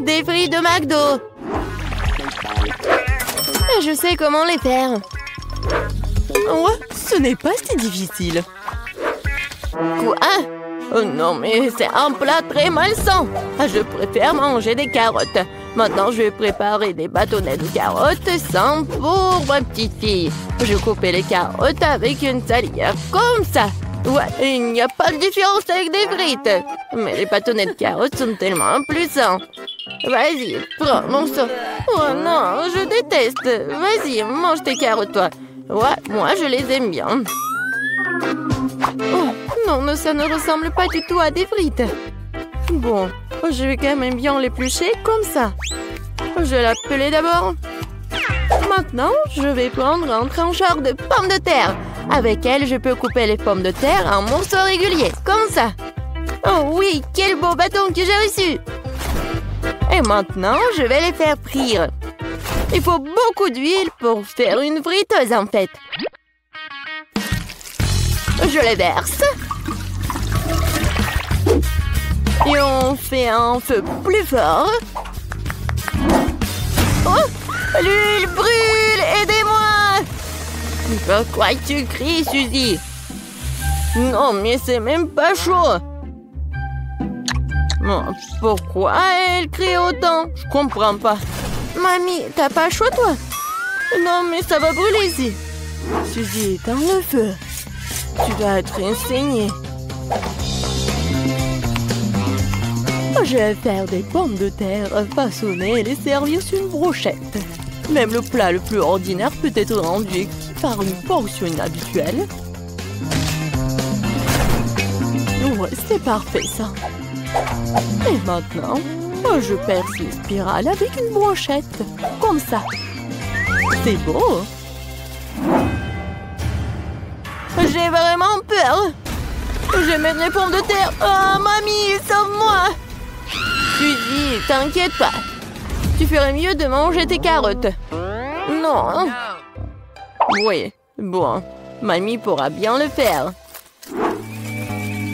des frites de McDo. Et je sais comment les faire. Ouais, ce n'est pas si difficile. Quoi? Oh non, mais c'est un plat très malsain. Je préfère manger des carottes. Maintenant, je vais préparer des bâtonnets de carottes sans pour ma petite fille. Je coupe les carottes avec une salière comme ça. Ouais, il n'y a pas de différence avec des frites. Mais les bâtonnets de carottes sont tellement plus sains. Vas-y, prends mon sang. Oh non, je déteste. Vas-y, mange tes carottes, toi. Ouais, moi, je les aime bien. Oh, non, ça ne ressemble pas du tout à des frites. Bon, je vais quand même bien l'éplucher comme ça. Je vais l'appeler d'abord. Maintenant, je vais prendre un trancheur de pommes de terre. Avec elle, je peux couper les pommes de terre en morceaux réguliers, comme ça. Oh oui, quel beau bâton que j'ai reçu! Et maintenant, je vais les faire frire. Il faut beaucoup d'huile pour faire une friteuse, en fait. Je les verse. Et on fait un feu plus fort. Oh! L'huile brûle! Aidez-moi! Pourquoi tu cries, Suzy? Non, mais c'est même pas chaud. Pourquoi elle crie autant? Je comprends pas. Mamie, t'as pas chaud, toi? Non, mais ça va brûler ici. Suzy, éteins le feu. Tu dois être enseignée. Je vais faire des pommes de terre façonnées et les servir sur une brochette. Même le plat le plus ordinaire peut être rendu par une portion inhabituelle. Ouais, c'est parfait, ça. Et maintenant, je perce les spirales avec une brochette. Comme ça. C'est beau. J'ai vraiment peur. Je vais mettre les pommes de terre. Oh, mamie, sauve-moi. Suzy, t'inquiète pas. Tu ferais mieux de manger tes carottes. Non. Oui, bon. Mamie pourra bien le faire.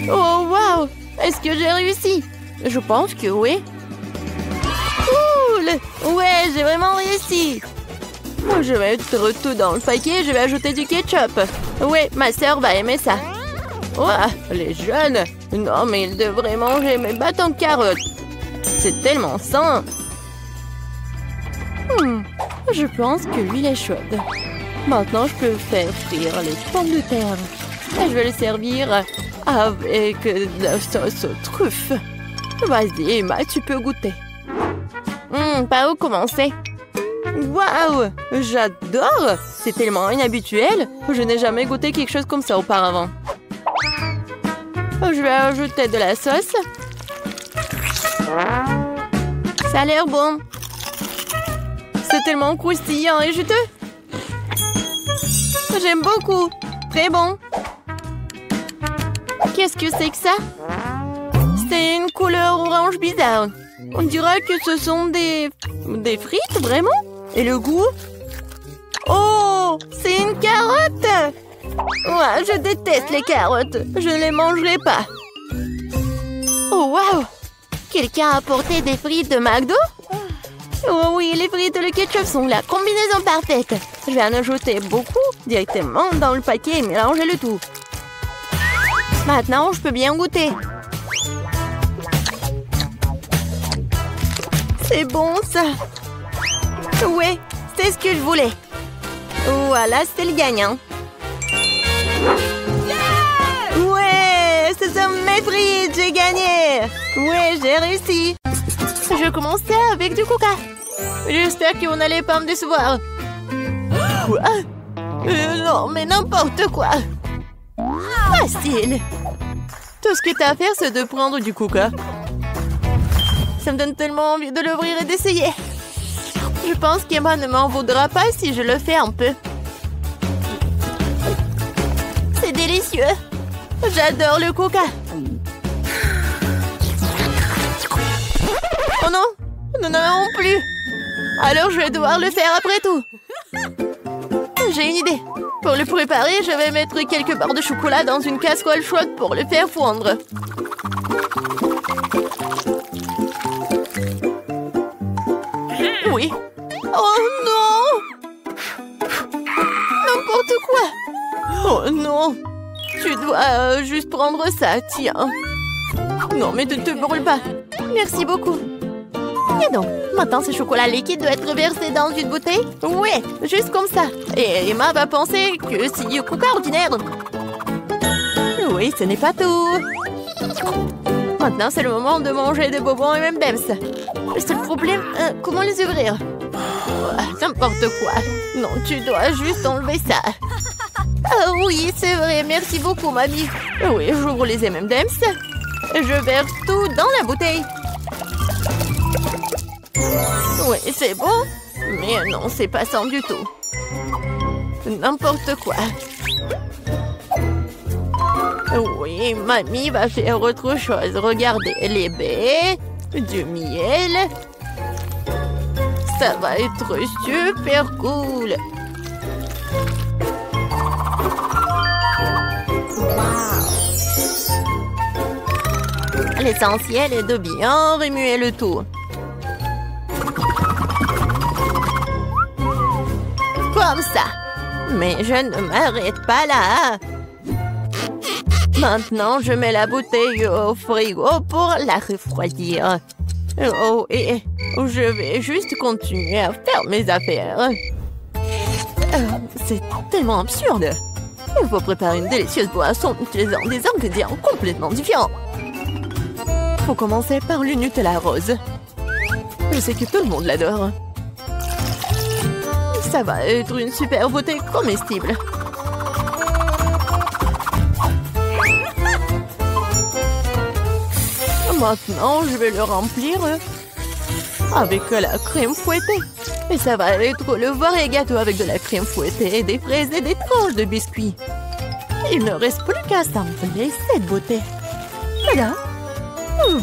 Oh, wow! Est-ce que j'ai réussi? Je pense que oui. Cool! Ouais, j'ai vraiment réussi. Je vais mettre tout dans le paquet et je vais ajouter du ketchup. Oui, ma sœur va aimer ça. Ouah, les jeunes. Non, mais ils devraient manger mes bâtons de carottes. C'est tellement sain. Je pense que l'huile est chaude. Maintenant, je peux faire frire les pommes de terre. Et je vais les servir avec de la sauce aux truffes. Vas-y, Emma, tu peux goûter. Par où commencer? Waouh, j'adore! C'est tellement inhabituel. Je n'ai jamais goûté quelque chose comme ça auparavant. Je vais ajouter de la sauce. Ça a l'air bon. C'est tellement croustillant et juteux. J'aime beaucoup. Très bon. Qu'est-ce que c'est que ça? C'est une couleur orange bizarre. On dirait que ce sont des frites, vraiment? Et le goût? Oh, c'est une carotte! Ouais, je déteste les carottes. Je ne les mangerai pas. Oh, waouh! Quelqu'un a apporté des frites de McDo? Oh oui, les frites et le ketchup sont la combinaison parfaite. Je vais en ajouter beaucoup directement dans le paquet et mélanger le tout. Maintenant, je peux bien goûter. C'est bon, ça. Ouais, c'est ce que je voulais. Voilà, c'est le gagnant. Ouais, ce sont mes frites, j'ai gagné. Ouais, j'ai réussi. Je commençais avec du coca. J'espère qu'on n'allait pas me décevoir. Quoi? Non, mais n'importe quoi. Facile. Tout ce que t'as à faire, c'est de prendre du coca. Ça me donne tellement envie de l'ouvrir et d'essayer. Je pense qu'Emma ne m'en voudra pas si je le fais un peu. C'est délicieux. J'adore le coca. Oh non, nous n'en avons plus. Alors je vais devoir le faire après tout. J'ai une idée. Pour le préparer, je vais mettre quelques barres de chocolat dans une casserole chaude pour le faire fondre. Oui. Oh non! N'importe quoi! Oh non! Tu dois juste prendre ça, tiens. Non, mais ne te brûle pas. Merci beaucoup. Et donc, maintenant ce chocolat liquide doit être versé dans une bouteille? Ouais, juste comme ça. Et Emma va penser que c'est du coca ordinaire. Oui, ce n'est pas tout. Maintenant, c'est le moment de manger des bonbons et M&M's. Le seul problème, comment les ouvrir? N'importe quoi. Non, tu dois juste enlever ça. Ah oui, c'est vrai. Merci beaucoup, mamie. Oui, j'ouvre les M&M's. Je verse tout dans la bouteille. Oui, c'est bon. Mais non, c'est pas ça du tout. N'importe quoi. Oui, mamie va faire autre chose. Regardez, les baies, du miel. Ça va être super cool. L'essentiel est de bien remuer le tout. Comme ça. Mais je ne m'arrête pas là. Maintenant, je mets la bouteille au frigo pour la refroidir. Oh, et je vais juste continuer à faire mes affaires. C'est tellement absurde. Il faut préparer une délicieuse boisson en utilisant des ingrédients complètement différents. Faut commencer par le Nutella rose. Je sais que tout le monde l'adore. Ça va être une super beauté comestible. Maintenant, je vais le remplir avec la crème fouettée. Et ça va être le vrai gâteau avec de la crème fouettée, des fraises et des tranches de biscuits. Il ne reste plus qu'à assembler cette beauté. Voilà.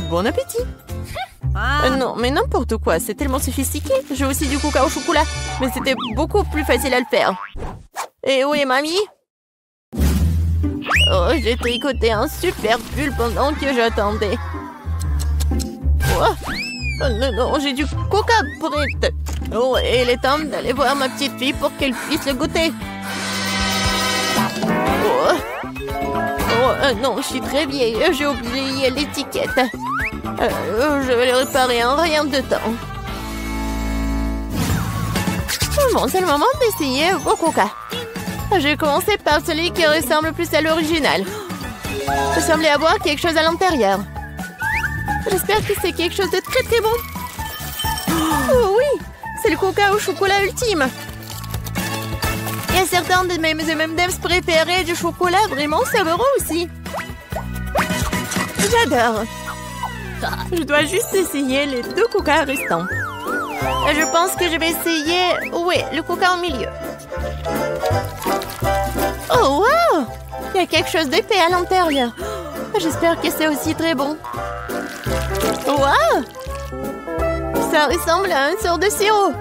Bon appétit. Non, mais n'importe quoi, c'est tellement sophistiqué. J'ai aussi du coca au chocolat, mais c'était beaucoup plus facile à le faire. Et où est mamie? Oh, j'ai tricoté un super pull pendant que j'attendais. Oh, non, non, j'ai du coca prêt. Oh, et il est temps d'aller voir ma petite fille pour qu'elle puisse le goûter. Non, je suis très vieille. J'ai oublié l'étiquette. Je vais le réparer en rien de temps. Bon, c'est le moment d'essayer au coca. J'ai commencé par celui qui ressemble plus à l'original. Je semblais avoir quelque chose à l'intérieur. J'espère que c'est quelque chose de très très bon. Oh oui, c'est le coca au chocolat ultime. Il y a certains de mes M&M's préférés du chocolat vraiment savoureux aussi. J'adore. Je dois juste essayer les 2 coca restants. Je pense que je vais essayer... Oui, le coca au milieu. Oh, wow! Il y a quelque chose d'épais à l'intérieur. J'espère que c'est aussi très bon. Wow! Ça ressemble à une sorte de sirop.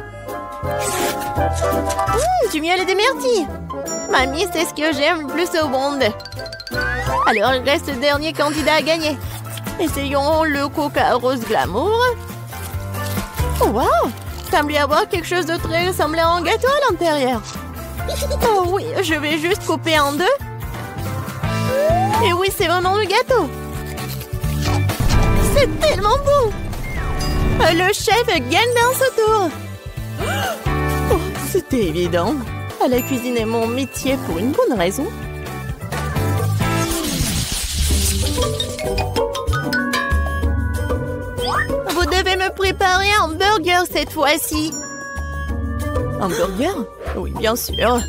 Du miel et des myrtilles. Mamie, c'est ce que j'aime le plus au monde. Alors, il reste le dernier candidat à gagner. Essayons le coca rose glamour. Oh, wow! Semble y avoir quelque chose de très ressemblant à un gâteau à l'intérieur. Oh oui, je vais juste couper en 2. Et oui, c'est vraiment le gâteau. C'est tellement bon. Le chef gagne dans ce tour. Oh, c'était évident. La cuisine est mon métier pour une bonne raison. Vous devez me préparer un burger cette fois-ci. Un burger? Oui, bien sûr.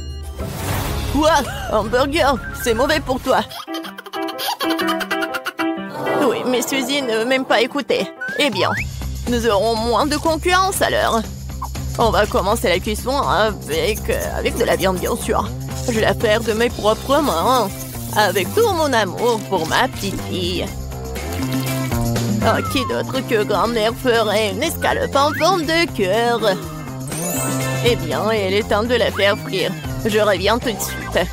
Quoi? Un burger? C'est mauvais pour toi. Oui, mais Suzy ne veut même pas écouter. Eh bien, nous aurons moins de concurrence alors. On va commencer la cuisson avec de la viande, bien sûr. Je vais la faire de mes propres mains. Avec tout mon amour pour ma petite fille. Oh, qui d'autre que grand-mère ferait une escalope en forme de cœur? Eh bien, il est temps de la faire frire. Je reviens tout de suite.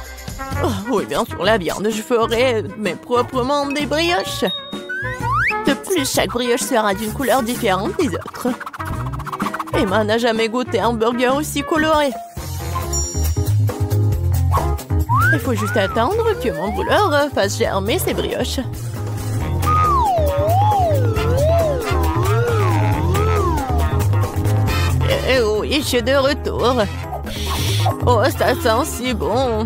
Oh, oui, bien sûr, la viande. Je ferai mes propres mains des brioches. De plus, chaque brioche sera d'une couleur différente des autres. Emma n'a jamais goûté un burger aussi coloré. Il faut juste attendre que mon brûleur fasse germer ses brioches. Et oui, je suis de retour. Oh, ça sent si bon.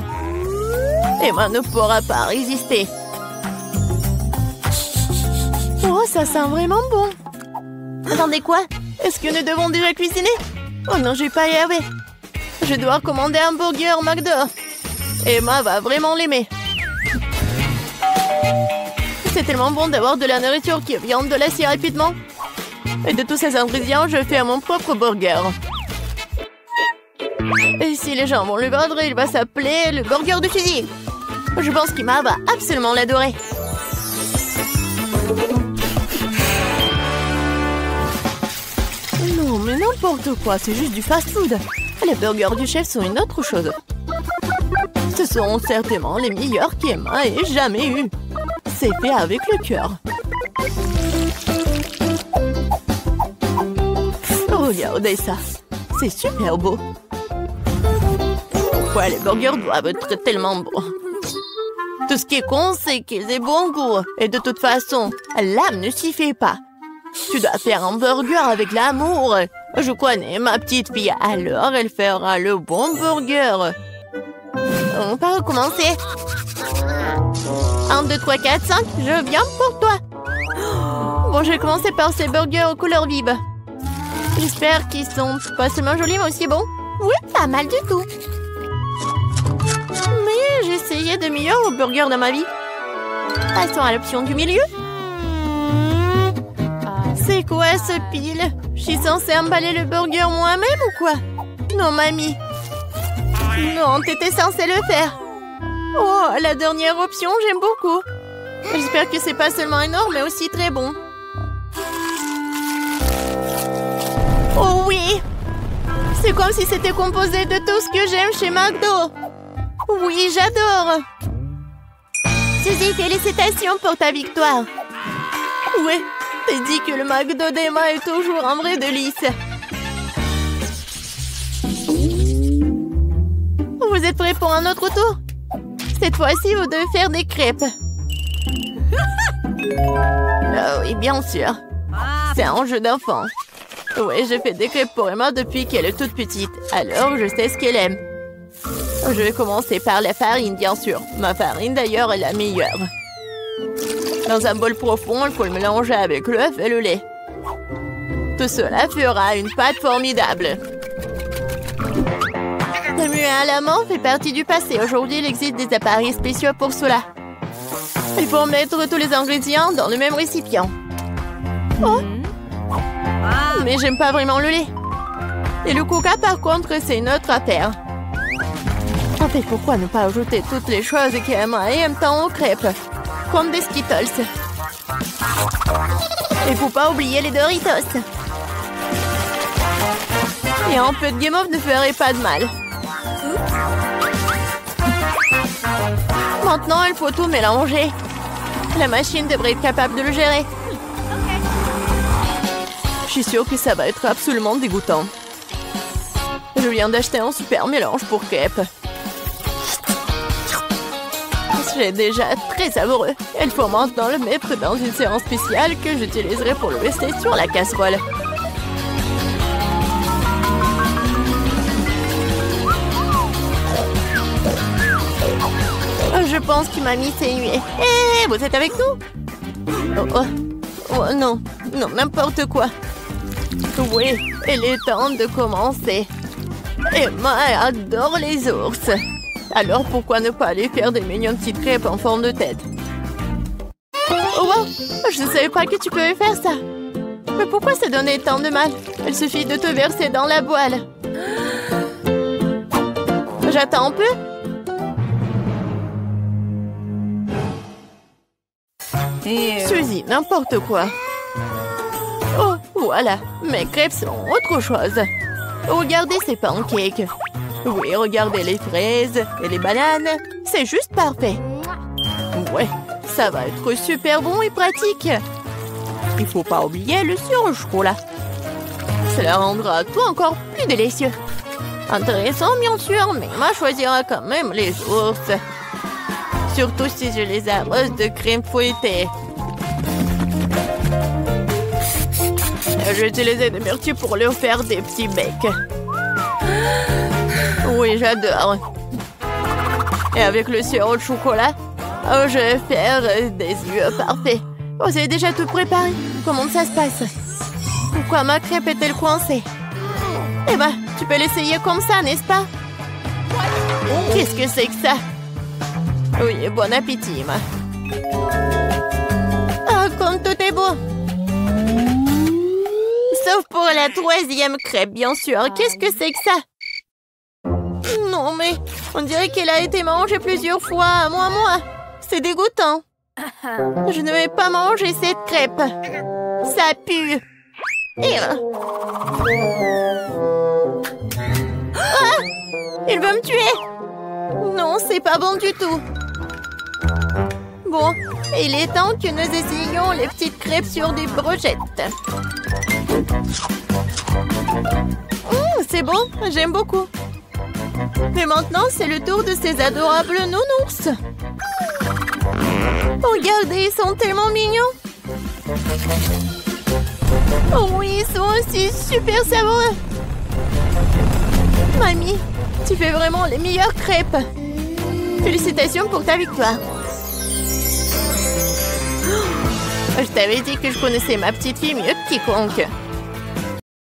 Emma ne pourra pas résister. Oh, ça sent vraiment bon. Attendez, quoi? Est-ce que nous devons déjà cuisiner? Oh non, je vais pas y arriver. Je dois commander un burger McDo. Emma va vraiment l'aimer. C'est tellement bon d'avoir de la nourriture qui vient de là si rapidement. Et de tous ces ingrédients, je fais mon propre burger. Et si les gens vont le vendre, il va s'appeler le burger de Suzy. Je pense qu'Emma va absolument l'adorer. Non, mais n'importe quoi, c'est juste du fast-food. Les burgers du chef sont une autre chose. Ce sont certainement les meilleurs qu'Emma ait jamais eu. C'est fait avec le cœur. Regardez ça. C'est super beau. Pourquoi les burgers doivent être tellement bons? Tout ce qui est con, c'est qu'ils aient bon goût. Et de toute façon, l'âme ne s'y fait pas. Tu dois faire un burger avec l'amour. Je connais ma petite fille, alors elle fera le bon burger. On va recommencer. 1, 2, 3, 4, 5, je viens pour toi. Bon, je vais commencer par ces burgers aux couleurs vives. J'espère qu'ils sont pas seulement jolis, mais aussi bons. Oui, pas mal du tout. Mais j'ai essayé de meilleurs burgers dans ma vie. Passons à l'option du milieu. C'est quoi ce pile? Je suis censée emballer le burger moi-même ou quoi? Non, mamie. Non, t'étais censée le faire. Oh, la dernière option, j'aime beaucoup. J'espère que c'est pas seulement énorme, mais aussi très bon. Oh oui! C'est comme si c'était composé de tout ce que j'aime chez McDo. Oui, j'adore. Suzy, félicitations pour ta victoire. Oui, t'as dit que le McDo d'Emma est toujours un vrai délice. êtes prêts pour un autre tour? Cette fois-ci, vous devez faire des crêpes. Oh oui, bien sûr. C'est un jeu d'enfant. Oui, je fais des crêpes pour Emma depuis qu'elle est toute petite. Alors, je sais ce qu'elle aime. Je vais commencer par la farine, bien sûr. Ma farine, d'ailleurs, est la meilleure. Dans un bol profond, il faut le mélanger avec l'œuf et le lait. Tout cela fera une pâte formidable. Remuer à la main fait partie du passé. Aujourd'hui, il existe des appareils spéciaux pour cela. Il faut mettre tous les ingrédients dans le même récipient. Oh! Mais j'aime pas vraiment le lait. Et le coca, par contre, c'est une autre affaire. En fait, pourquoi ne pas ajouter toutes les choses qu'Emma aime tant aux crêpes? Comme des Skittles. Il faut pas oublier les Doritos. Et un peu de guimauve ne ferait pas de mal. Maintenant, il faut tout mélanger. La machine devrait être capable de le gérer. Je suis sûre que ça va être absolument dégoûtant. Je viens d'acheter un super mélange pour crêpes. C'est déjà très savoureux. Il faut maintenant le mettre dans une séance spéciale que j'utiliserai pour le rester sur la casserole. Je pense que mamie s'est nuée. Hé, vous êtes avec nous? Oh non, non, n'importe quoi. Oui, il est temps de commencer. Emma adore les ours. Alors pourquoi ne pas aller faire des mignonnes petites crêpes en forme de tête? Oh wow, je ne savais pas que tu pouvais faire ça. Mais pourquoi ça donnait tant de mal? Il suffit de te verser dans la poêle. J'attends un peu. Suzy, n'importe quoi. Oh, voilà, mes crêpes sont autre chose. Regardez ces pancakes. Oui, regardez les fraises et les bananes. C'est juste parfait. Ouais, ça va être super bon et pratique. Il faut pas oublier le sirop au chocolat. Cela rendra tout encore plus délicieux. Intéressant, bien sûr, mais Emma choisira quand même les ours. Surtout si je les arrose de crème fouettée. J'ai utilisé des myrtilles pour leur faire des petits becs. Oui, j'adore. Et avec le sirop de chocolat, je vais faire des yeux parfaits. Oh, c'est déjà tout préparé. Comment ça se passe? Pourquoi ma crêpe est-elle coincée? Eh ben, tu peux l'essayer comme ça, n'est-ce pas? Qu'est-ce que c'est que ça? Oui, bon appétit, Emma. Ah, comme tout est beau. Sauf pour la troisième crêpe, bien sûr. Qu'est-ce que c'est que ça? Non, mais on dirait qu'elle a été mangée plusieurs fois, moi. C'est dégoûtant. Je ne vais pas manger cette crêpe. Ça pue. Ah! Il veut me tuer. Non, c'est pas bon du tout. Bon, il est temps que nous essayions les petites crêpes sur des brochettes. C'est bon, j'aime beaucoup. Mais maintenant, c'est le tour de ces adorables nounours. Regardez, ils sont tellement mignons. Oh oui, ils sont aussi super savoureux. Mamie, tu fais vraiment les meilleures crêpes. Félicitations pour ta victoire. Je t'avais dit que je connaissais ma petite fille mieux que quiconque.